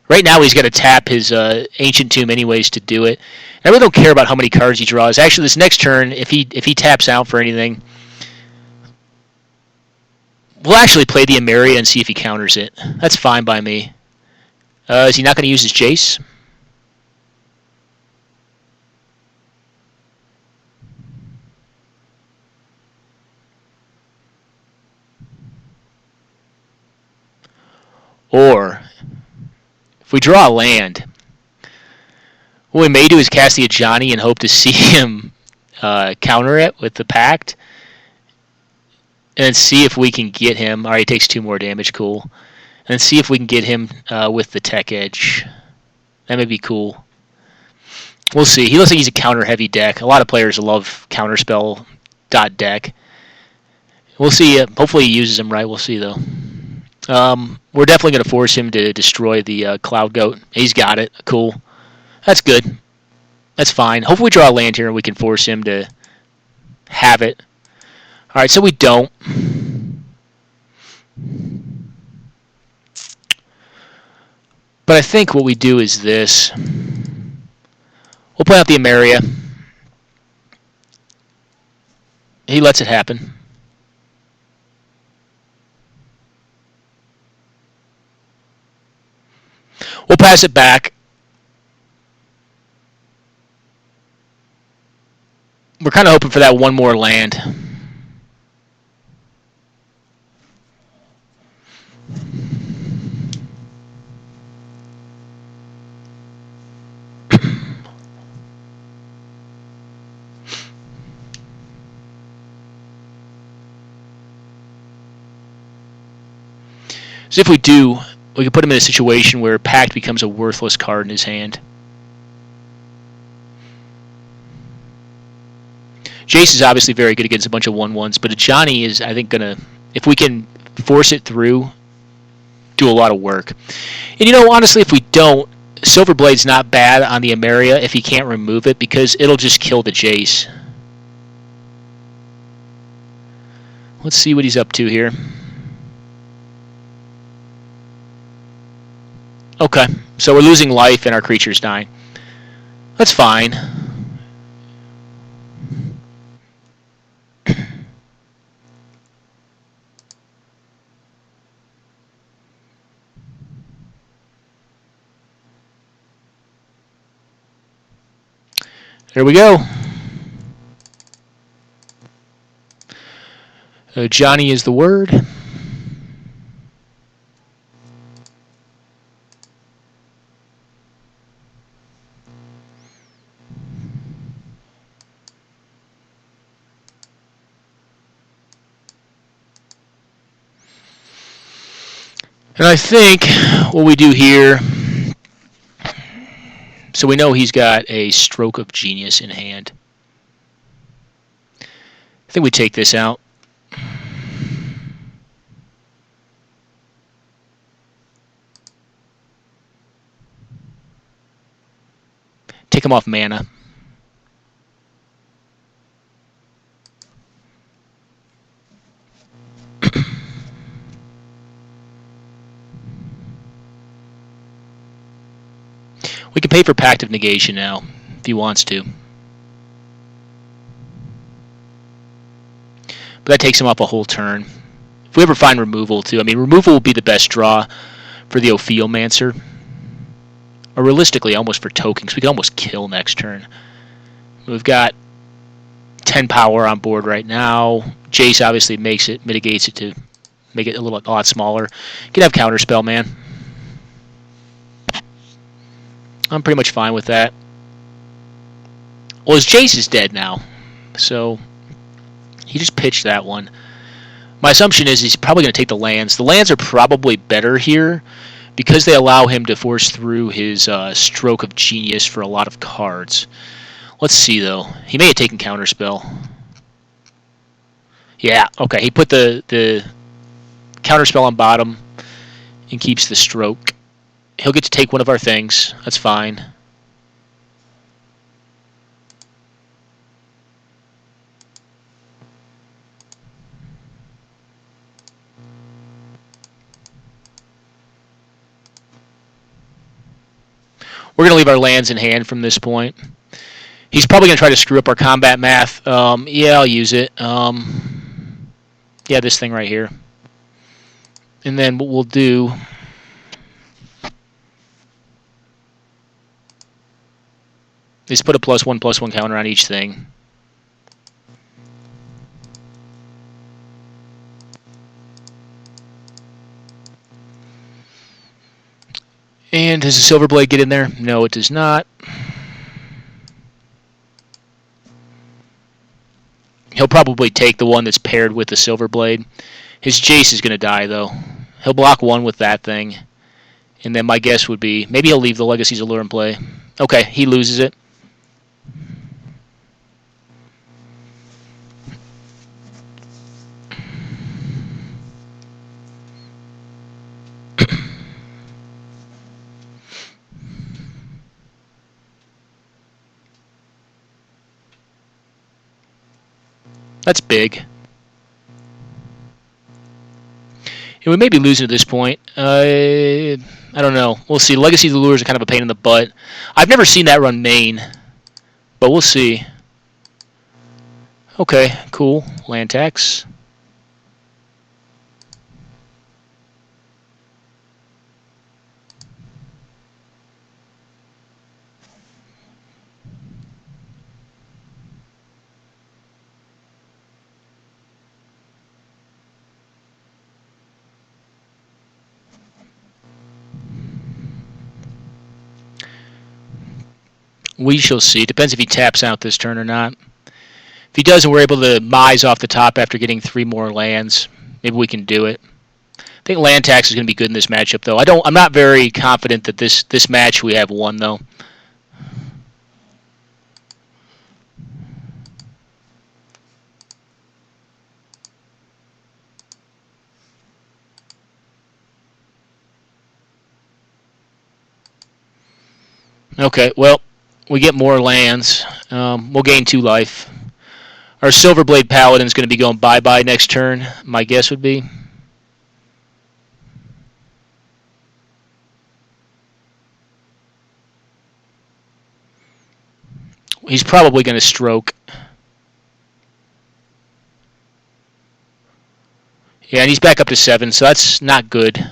[SPEAKER 1] Right now he's got to tap his Ancient Tomb anyways to do it. I really don't care about how many cards he draws. Actually, this next turn, if he taps out for anything, we'll actually play the Emeria and see if he counters it. That's fine by me. Is he not going to use his Jace? Or, if we draw a land, what we may do is cast the Ajani and hope to see him counter it with the Pact. And then see if we can get him. Alright, he takes 2 more damage, cool. And then see if we can get him with the Tech Edge. That may be cool. We'll see. He looks like he's a counter-heavy deck. A lot of players love counterspell deck. We'll see. Hopefully he uses them right. We'll see, though. We're definitely going to force him to destroy the Cloud Goat. He's got it. Cool. That's good. That's fine. Hopefully we draw a land here and we can force him to have it. All right, so we don't. But I think what we do is this. We'll play out the Ameria. He lets it happen. We'll pass it back. We're kind of hoping for that one more land. So if we do, we can put him in a situation where Pact becomes a worthless card in his hand. Jace is obviously very good against a bunch of 1/1s, but Johnny is, I think, going to, if we can force it through, do a lot of work. And honestly, if we don't, Silverblade's not bad on the Ameria if he can't remove it, because it'll just kill the Jace. Let's see what he's up to here. Okay, so we're losing life and our creature's dying. That's fine. There we go. Johnny is the word. And I think what we do here, so we know he's got a Stroke of Genius in hand. I think we take this out. Take him off mana. We can pay for Pact of Negation now, if he wants to. But that takes him off a whole turn. If we ever find removal, too. I mean, removal will be the best draw for the Ophiomancer. Or realistically, almost for tokens. We can almost kill next turn. We've got 10 power on board right now. Jace obviously mitigates it to make it a lot smaller. You can have Counterspell, man. I'm pretty much fine with that. Well, his Jace is dead now. So, he just pitched that one. My assumption is he's probably going to take the lands. The lands are probably better here because they allow him to force through his Stroke of Genius for a lot of cards. Let's see, though. He may have taken Counterspell. Yeah, okay. He put the Counterspell on bottom and keeps the Stroke. He'll get to take one of our things. That's fine. We're going to leave our lands in hand from this point. He's probably going to try to screw up our combat math. Yeah, I'll use it. Yeah, this thing right here. And then what we'll do is put a +1/+1 counter on each thing. And does the Silverblade get in there? No, it does not. He'll probably take the one that's paired with the Silverblade. His Jace is going to die, though. He'll block one with that thing. And then my guess would be, maybe he'll leave the Legacy's Allure in play. Okay, he loses it. That's big. And we may be losing at this point. I don't know. We'll see. Legacy of the Lures are kind of a pain in the butt. I've never seen that run main, but we'll see. Okay, cool. Land tax. We shall see. Depends if he taps out this turn or not. If he does and we're able to mise off the top after getting 3 more lands, maybe we can do it. I think land tax is going to be good in this matchup, though. I'm not very confident that this match we have won, though. Okay, well, we get more lands. We'll gain 2 life. Our Silverblade Paladin is going to be going bye-bye next turn, my guess would be. He's probably going to stroke. Yeah, and he's back up to 7, so that's not good.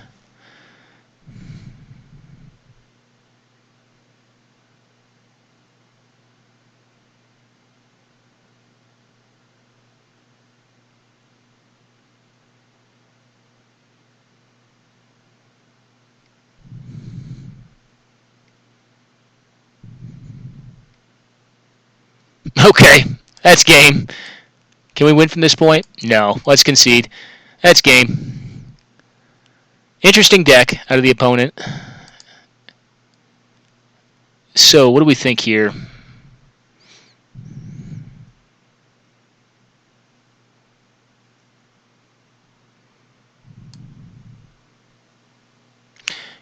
[SPEAKER 1] Okay, that's game. Can we win from this point? No. Let's concede. That's game. Interesting deck out of the opponent. So, what do we think here?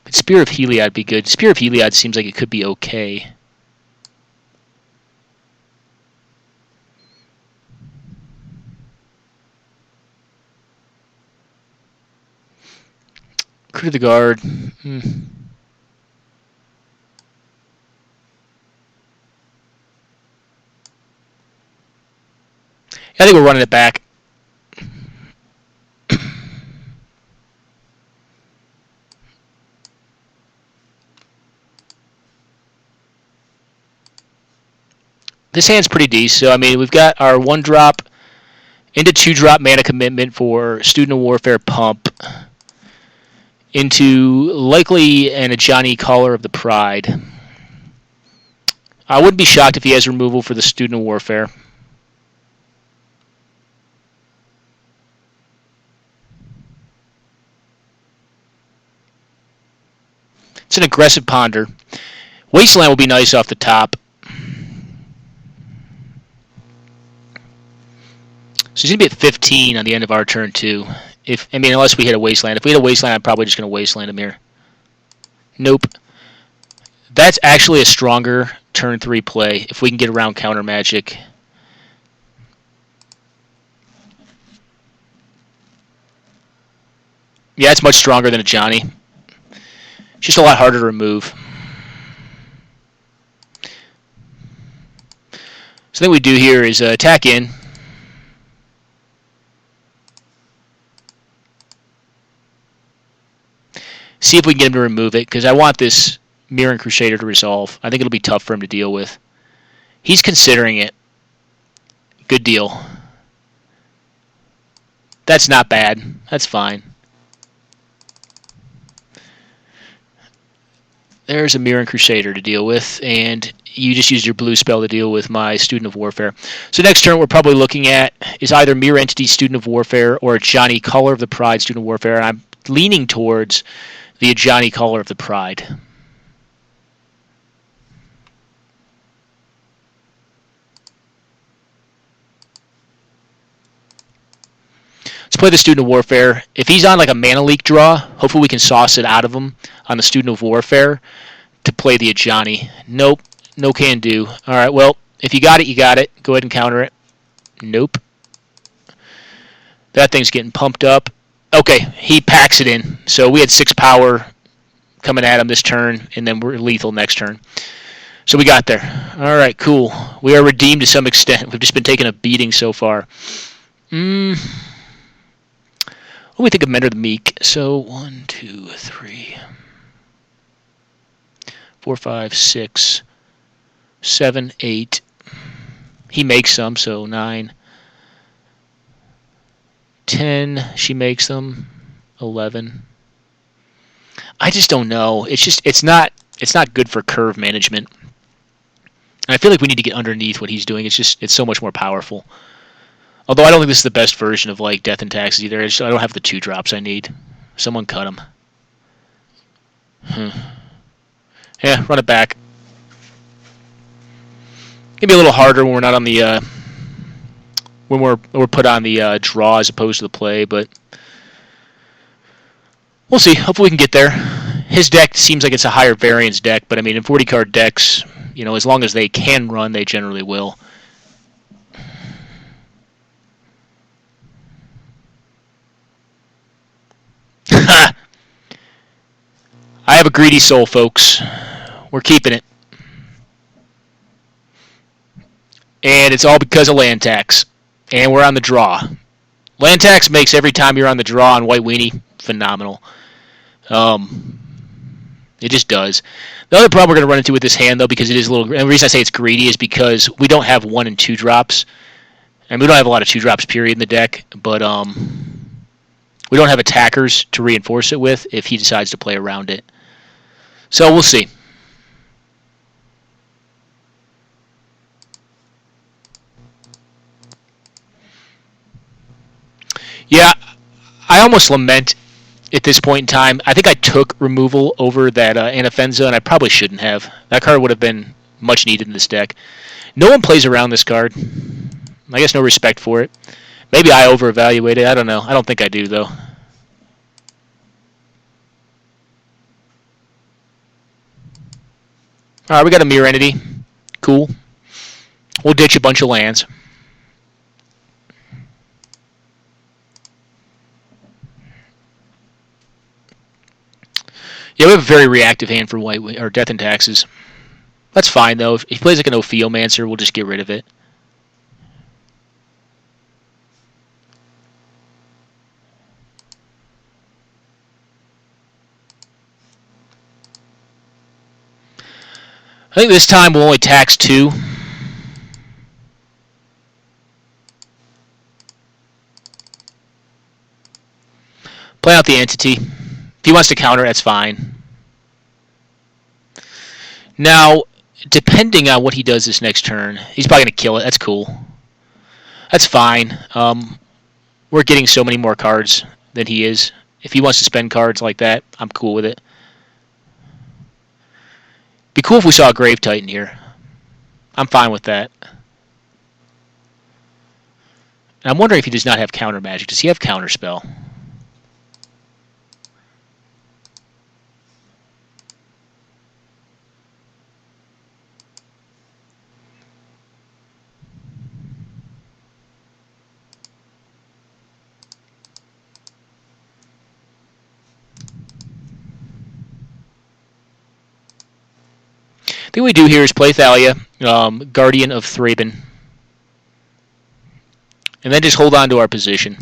[SPEAKER 1] Could Spear of Heliod be good? Spear of Heliod seems like it could be okay. Crit of the Guard. I think we're running it back. This hand's pretty decent. So, I mean, we've got our 1-drop into 2-drop mana commitment for Student of Warfare Pump into likely an Ajani Caller of the Pride. I wouldn't be shocked if he has removal for the Student of Warfare. It's an aggressive Ponder. Wasteland will be nice off the top. So he's going to be at 15 on the end of our turn, too. Unless we hit a Wasteland. If we hit a Wasteland, I'm probably just going to Wasteland him here. Nope. That's actually a stronger turn 3 play if we can get around counter magic. Yeah, it's much stronger than a Johnny. It's just a lot harder to remove. So what we do here is attack in. See if we can get him to remove it, because I want this Mirren Crusader to resolve. I think it'll be tough for him to deal with. He's considering it. Good deal. That's not bad. That's fine. There's a Mirren Crusader to deal with, and you just used your blue spell to deal with my Student of Warfare. So next turn we're probably looking at is either Mirror Entity Student of Warfare or Ajani Caller of the Pride Student of Warfare, and I'm leaning towards the Ajani Caller of the Pride. Let's play the Student of Warfare. If he's on like a Mana Leak draw, hopefully we can sauce it out of him on the Student of Warfare to play the Ajani. Nope. No can do. Alright, well, if you got it, you got it. Go ahead and counter it. Nope. That thing's getting pumped up. Okay, he packs it in. So we had 6 power coming at him this turn, and then we're lethal next turn. So we got there. All right, cool. We are redeemed to some extent. We've just been taking a beating so far. What do we think of Men of the Meek? So 1, 2, 3, 4, 5, 6, 7, 8. He makes some, so 9. 10, she makes them. 11. I just don't know. It's not good for curve management. And I feel like we need to get underneath what he's doing. It's so much more powerful. Although I don't think this is the best version of like Death and Taxes either. I don't have the 2 drops I need. Someone cut him. Yeah, run it back. It'd be a little harder when we're not on the when we're put on the draw as opposed to the play, but we'll see. Hopefully we can get there. His deck seems like it's a higher variance deck, but I mean in 40 card decks, as long as they can run, they generally will. I have a greedy soul, folks. We're keeping it. And it's all because of land tax. And we're on the draw. Land tax makes every time you're on the draw on White Weenie phenomenal. It just does. The other problem we're going to run into with this hand, though, because it is a little... And the reason I say it's greedy is because we don't have 1 and 2 drops. And we don't have a lot of 2 drops, period, in the deck. But we don't have attackers to reinforce it with if he decides to play around it. So we'll see. Yeah, I almost lament at this point in time. I think I took removal over that Anafenza, and I probably shouldn't have. That card would have been much needed in this deck. No one plays around this card. I guess no respect for it. Maybe I over-evaluate it. I don't know. I don't think I do, though. Alright, we got a Mirror Entity. Cool. We'll ditch a bunch of lands. Yeah, we have a very reactive hand for White or Death and Taxes. That's fine, though. If he plays like an Ophiomancer, we'll just get rid of it. I think this time we'll only tax 2. Play out the entity. If he wants to counter, that's fine. Now, depending on what he does this next turn, he's probably going to kill it. That's cool. That's fine. We're getting so many more cards than he is. If he wants to spend cards like that, I'm cool with it. Be cool if we saw a Grave Titan here. I'm fine with that. And I'm wondering if he does not have counter magic. Does he have counter spell? The thing we do here is play Thalia, Guardian of Thraben, and then just hold on to our position.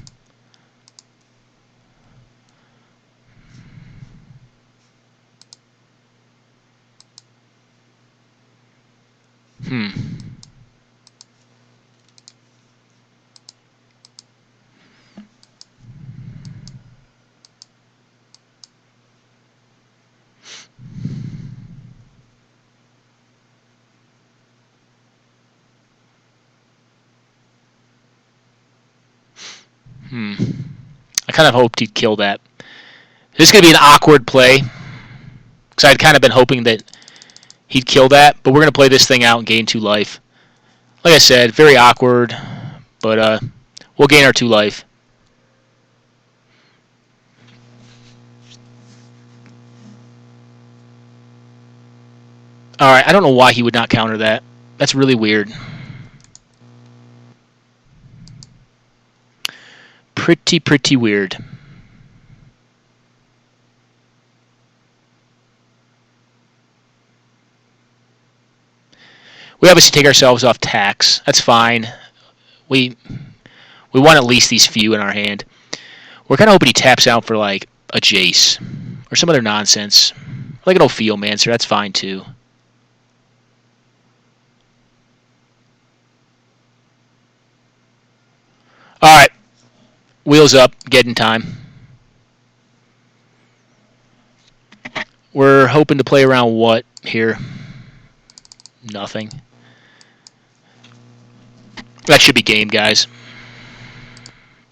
[SPEAKER 1] I kind of hoped he'd kill that. This is going to be an awkward play, because I'd kind of been hoping that he'd kill that, but we're going to play this thing out and gain 2 life. Like I said, very awkward, but we'll gain our 2 life. Alright, I don't know why he would not counter that. That's really weird. Pretty weird. We obviously take ourselves off tax. That's fine. We want at least these few in our hand. We're kind of hoping he taps out for like a Jace or some other nonsense. Like an Ophiomancer, that's fine too. Alright. Wheels up, get in time. We're hoping to play around what here? Nothing. That should be game, guys.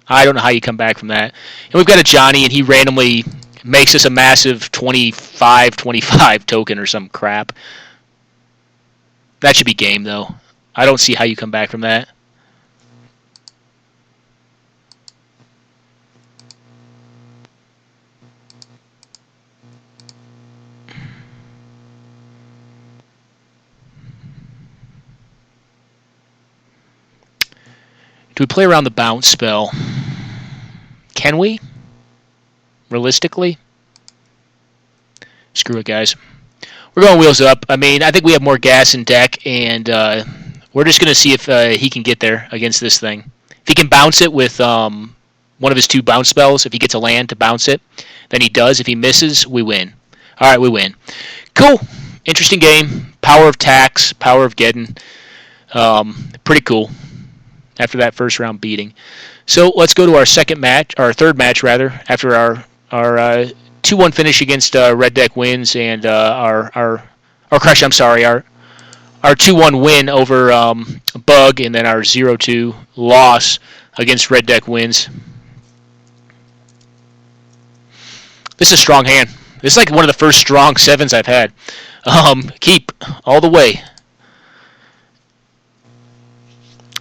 [SPEAKER 1] I don't know how you come back from that. And we've got a Johnny, and he randomly makes us a massive 25-25 token or some crap. That should be game, though. I don't see how you come back from that. Do we play around the bounce spell? Can we? Realistically? Screw it, guys. We're going wheels up. I mean, I think we have more gas in deck, and we're just going to see if he can get there against this thing. If he can bounce it with one of his 2 bounce spells, if he gets a land to bounce it, then he does. If he misses, we win. All right, we win. Cool. Interesting game. Power of tax, power of Geddon. Pretty cool after that first round beating. So let's go to our third match rather, after our 2-1 finish against Red Deck wins and our 2-1 win over Bug, and then our 0-2 loss against Red Deck wins. This is a strong hand. This is like one of the first strong 7s I've had. Keep all the way.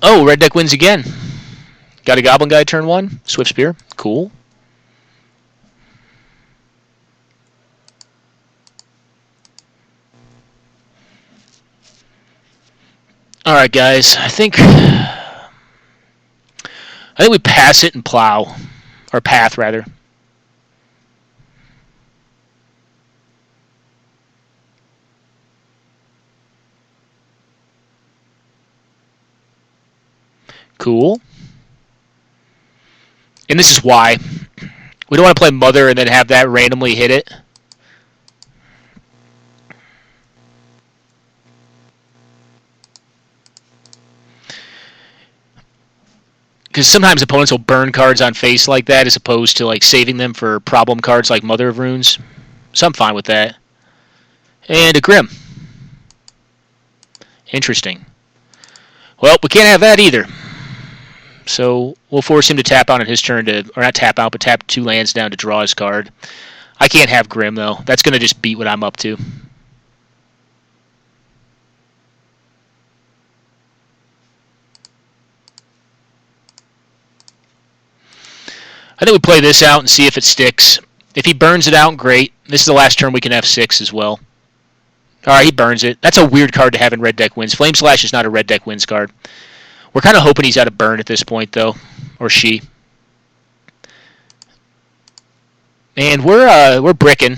[SPEAKER 1] Oh, Red Deck wins again. Got a Goblin Guy turn 1. Swift Spear. Cool. Alright, guys. I think we pass it and plow. Or path, rather. Cool. And this is why. We don't want to play Mother and then have that randomly hit it. Because sometimes opponents will burn cards on face like that as opposed to like saving them for problem cards like Mother of Runes. So I'm fine with that. And a Grim. Interesting. Well, we can't have that either. So we'll force him to tap out on his turn or not tap out, but tap 2 lands down to draw his card. I can't have Grim, though. That's going to just beat what I'm up to. I think we play this out and see if it sticks. If he burns it out, great. This is the last turn we can F6 as well. Alright, he burns it. That's a weird card to have in Red Deck Wins. Flame Slash is not a Red Deck Wins card. We're kind of hoping he's out of burn at this point, though. Or she. And we're bricking.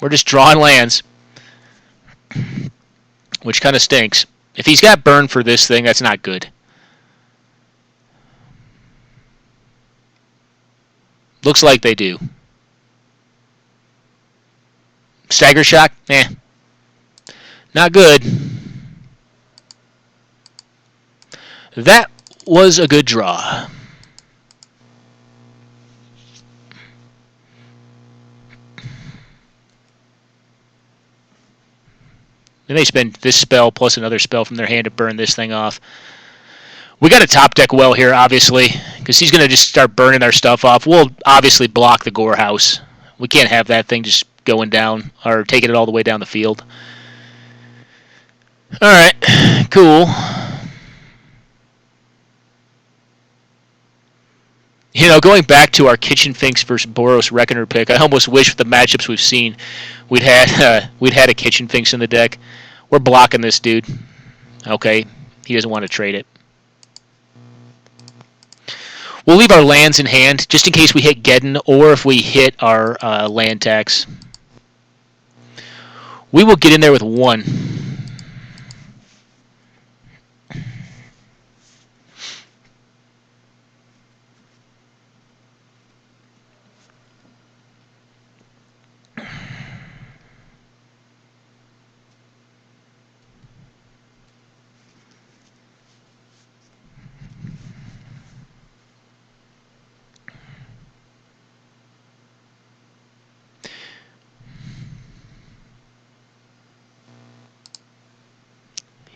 [SPEAKER 1] We're just drawing lands. Which kind of stinks. If he's got burn for this thing, that's not good. Looks like they do. Stagger Shock? Not good. That was a good draw. They may spend this spell plus another spell from their hand to burn this thing off. We got to top deck well here, obviously, because he's going to just start burning our stuff off. We'll obviously block the Gore House. We can't have that thing just going down or taking it all the way down the field. All right, cool. You know, going back to our Kitchen Finks versus Boros Reckoner pick, I almost wish with the matchups we've seen we'd had a Kitchen Finks in the deck. We're blocking this dude. Okay, he doesn't want to trade it. We'll leave our lands in hand just in case we hit Geddon or if we hit our land tax. We will get in there with 1.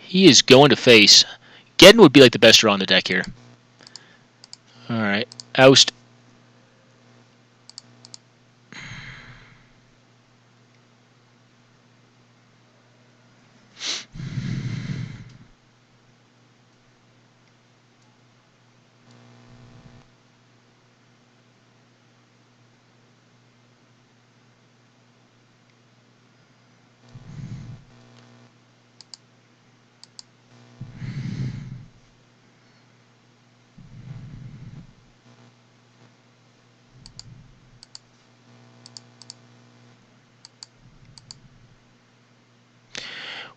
[SPEAKER 1] He is going to face. Geddon would be like the best draw on the deck here. Alright. Oust.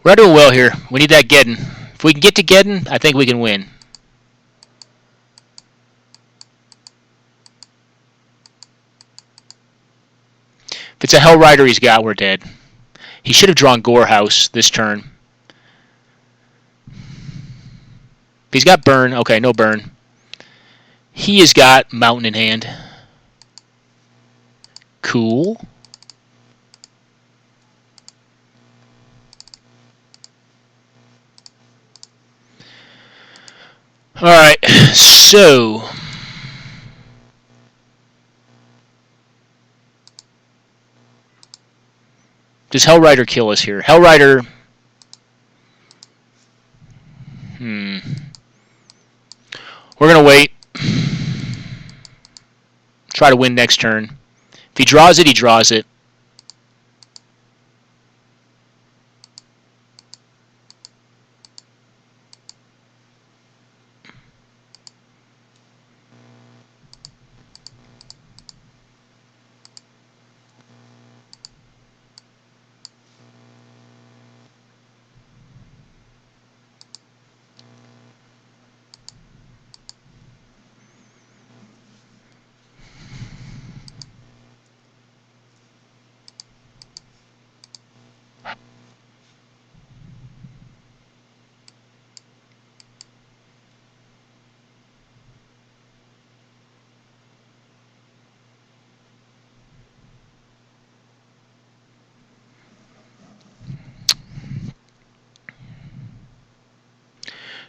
[SPEAKER 1] We're not doing well here. We need that Geddon. If we can get to Geddon, I think we can win. If it's a Hell Rider he's got, we're dead. He should have drawn Gorehouse this turn. If he's got Burn, okay, no Burn. He has got Mountain in hand. Cool. Alright, so... does Hell Rider kill us here? Hell Rider... We're going to wait. Try to win next turn. If he draws it, he draws it.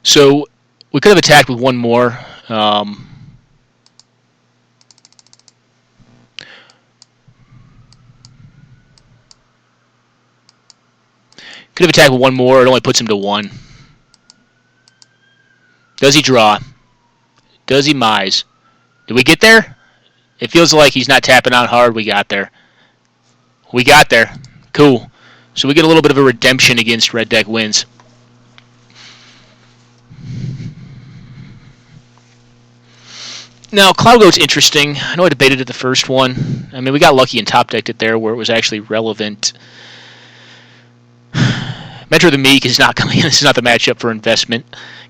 [SPEAKER 1] So we could have attacked with one more. Could have attacked with one more. It only puts him to 1. Does he draw? Does he mise? Did we get there? It feels like he's not tapping out hard. We got there. We got there. Cool. So we get a little bit of a redemption against Red Deck wins. Now, Cloud Goat's interesting. I know I debated it the first one. I mean, we got lucky and top decked it there where it was actually relevant. Mentor the Meek is not coming in. This is not the matchup for investment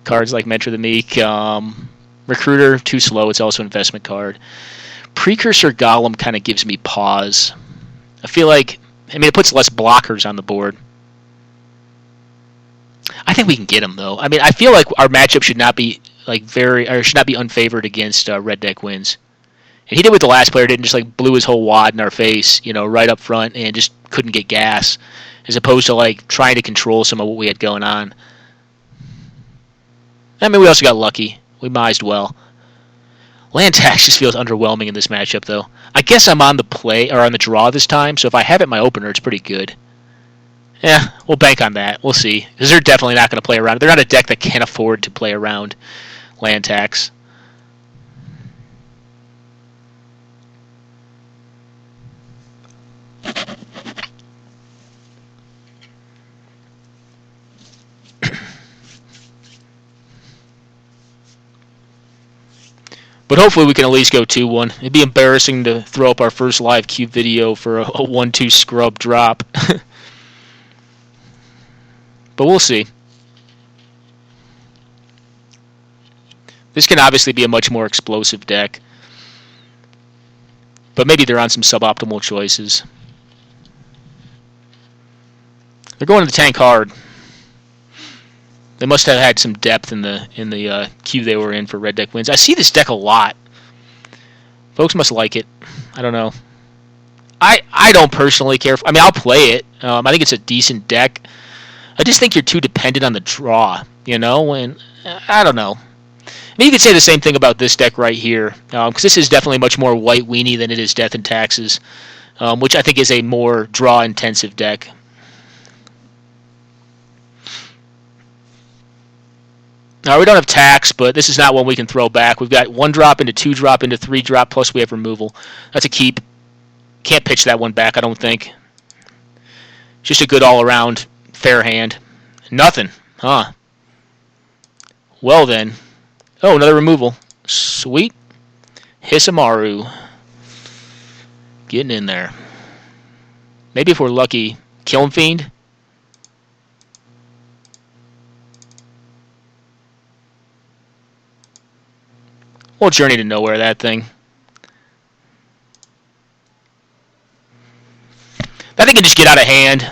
[SPEAKER 1] cards like Mentor the Meek. Recruiter, too slow. It's also an investment card. Precursor Golem kind of gives me pause. I feel like, I mean, it puts less blockers on the board. I think we can get him, though. I mean, I feel like our matchup should not be should not be unfavored against Red Deck wins. And he did what the last player did, and just like blew his whole wad in our face, right up front, and just couldn't get gas, as opposed to like trying to control some of what we had going on. I mean, we also got lucky. We mised well. Land tax just feels underwhelming in this matchup, though. I guess I'm on the play or on the draw this time, so if I have it in my opener, it's pretty good. Yeah, we'll bank on that. We'll see, because they're definitely not going to play around. They're not a deck that can afford to play around land tax. But hopefully we can at least go 2-1. It'd be embarrassing to throw up our first live cube video for a 1-2 scrub drop. But we'll see. This can obviously be a much more explosive deck. But maybe they're on some suboptimal choices. They're going to the tank hard. They must have had some depth in the queue they were in for red deck wins. I see this deck a lot. Folks must like it. I don't know. I don't personally care. I mean, I'll play it. I think it's a decent deck. I just think you're too dependent on the draw, you know? And I don't know. Maybe you could say the same thing about this deck right here, because this is definitely much more white weenie than it is Death and Taxes, which I think is a more draw-intensive deck. Now, we don't have tax, but this is not one we can throw back. We've got 1 drop into 2 drop into 3 drop, plus we have removal. That's a keep. Can't pitch that one back, I don't think. Just a good all-around fair hand. Nothing, huh? Well then. Oh, another removal. Sweet. Hisamaru. Getting in there. Maybe if we're lucky, Kiln Fiend. We'll Journey to Nowhere, that thing. That thing can just get out of hand.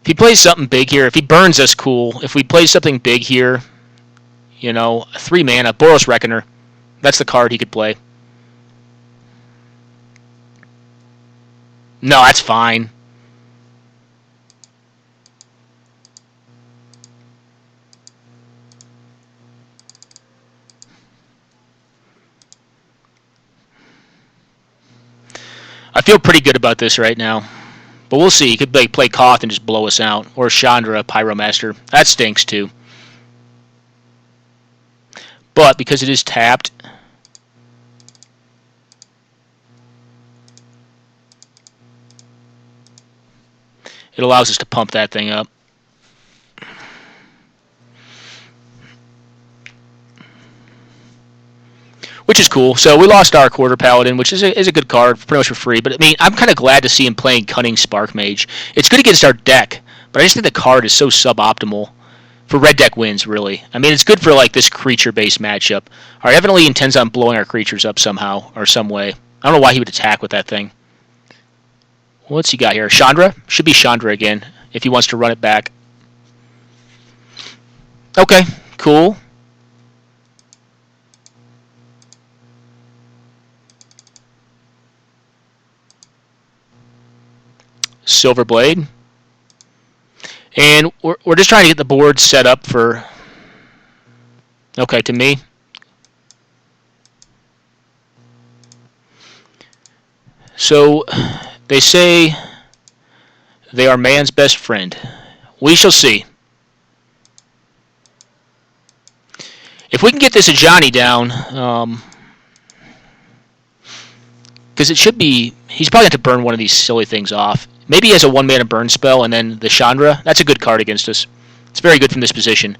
[SPEAKER 1] If he plays something big here, if he burns us, cool. If we play something big here, you know, 3 mana, Boros Reckoner. That's the card he could play. No, that's fine. I feel pretty good about this right now. But we'll see. He could play Koth and just blow us out. Or Chandra, Pyromaster. That stinks too. But because it is tapped, it allows us to pump that thing up. Which is cool. So we lost our Quarter Paladin, which is a good card, pretty much for free. But I mean, I'm kind of glad to see him playing Cunning Spark Mage. It's good against our deck, but I just think the card is so suboptimal for red deck wins, really. I mean, it's good for like this creature-based matchup. All right, evidently he intends on blowing our creatures up somehow or some way. I don't know why he would attack with that thing. What's he got here? Chandra? Should be Chandra again if he wants to run it back. Okay, cool. Silver Blade. And we're just trying to get the board set up for... Okay, to me. So, they say they are man's best friend. We shall see. If we can get this Ajani down, because it should be... He's probably going to burn one of these silly things off. Maybe he has a 1-mana burn spell, and then the Chandra. That's a good card against us. It's very good from this position.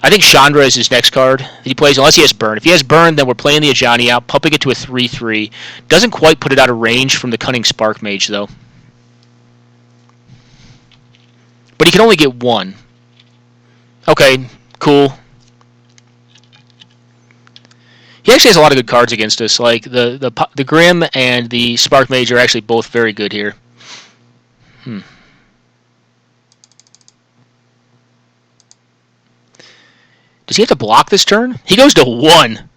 [SPEAKER 1] I think Chandra is his next card that he plays, unless he has burn. If he has burn, then we're playing the Ajani out, pumping it to a 3/3. Doesn't quite put it out of range from the Cunning Spark Mage, though. But he can only get 1. Okay, cool. He actually has a lot of good cards against us. Like the Grim and the Spark Mage are actually both very good here. Does he have to block this turn? He goes to 1.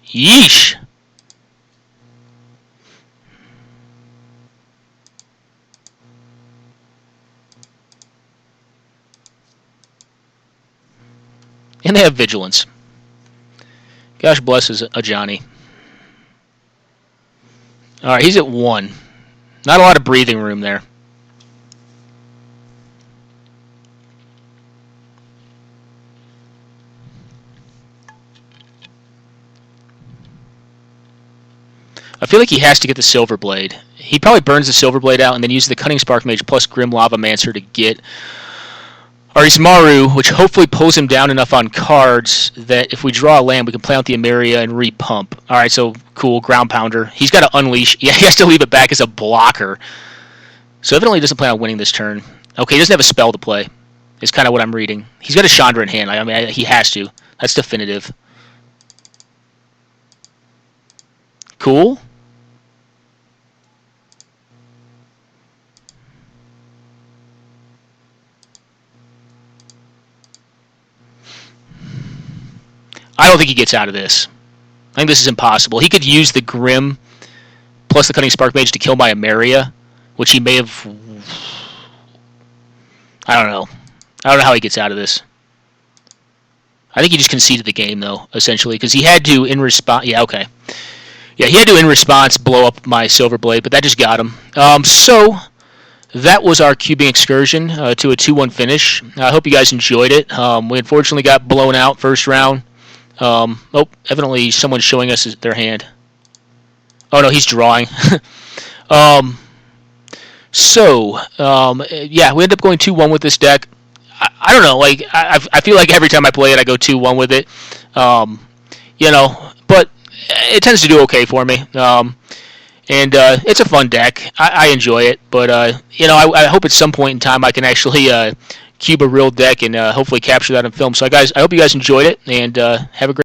[SPEAKER 1] Yeesh. And they have Vigilance. Gosh bless his Ajani. Alright, he's at 1. Not a lot of breathing room there. I feel like he has to get the Silver Blade. He probably burns the Silver Blade out and then uses the Cunning Spark Mage plus Grim Lava Mancer to get Arismaru, which hopefully pulls him down enough on cards that if we draw a land, we can play out the Emeria and repump. All right, so cool, ground pounder. He's got to unleash. Yeah, he has to leave it back as a blocker. So evidently he doesn't plan on winning this turn. Okay, he doesn't have a spell to play. Is kind of what I'm reading. He's got a Chandra in hand. I mean, he has to. That's definitive. Cool. I don't think he gets out of this. I think this is impossible. He could use the Grim plus the Cunning Spark Mage to kill my Emeria, which he may have... I don't know. I don't know how he gets out of this. I think he just conceded the game, though, essentially, because he had to, in response... Yeah, okay. Yeah, he had to, in response, blow up my Silver Blade, but that just got him. So, that was our cubing excursion to a 2-1 finish. I hope you guys enjoyed it. We unfortunately got blown out first round. Evidently someone's showing us their hand. Oh, no, he's drawing. Yeah, we end up going 2-1 with this deck. I don't know, like, I feel like every time I play it, I go 2-1 with it. But it tends to do okay for me. It's a fun deck. I enjoy it, but, I hope at some point in time I can actually cube a real deck and hopefully capture that in film. So, guys, I hope you guys enjoyed it, and have a great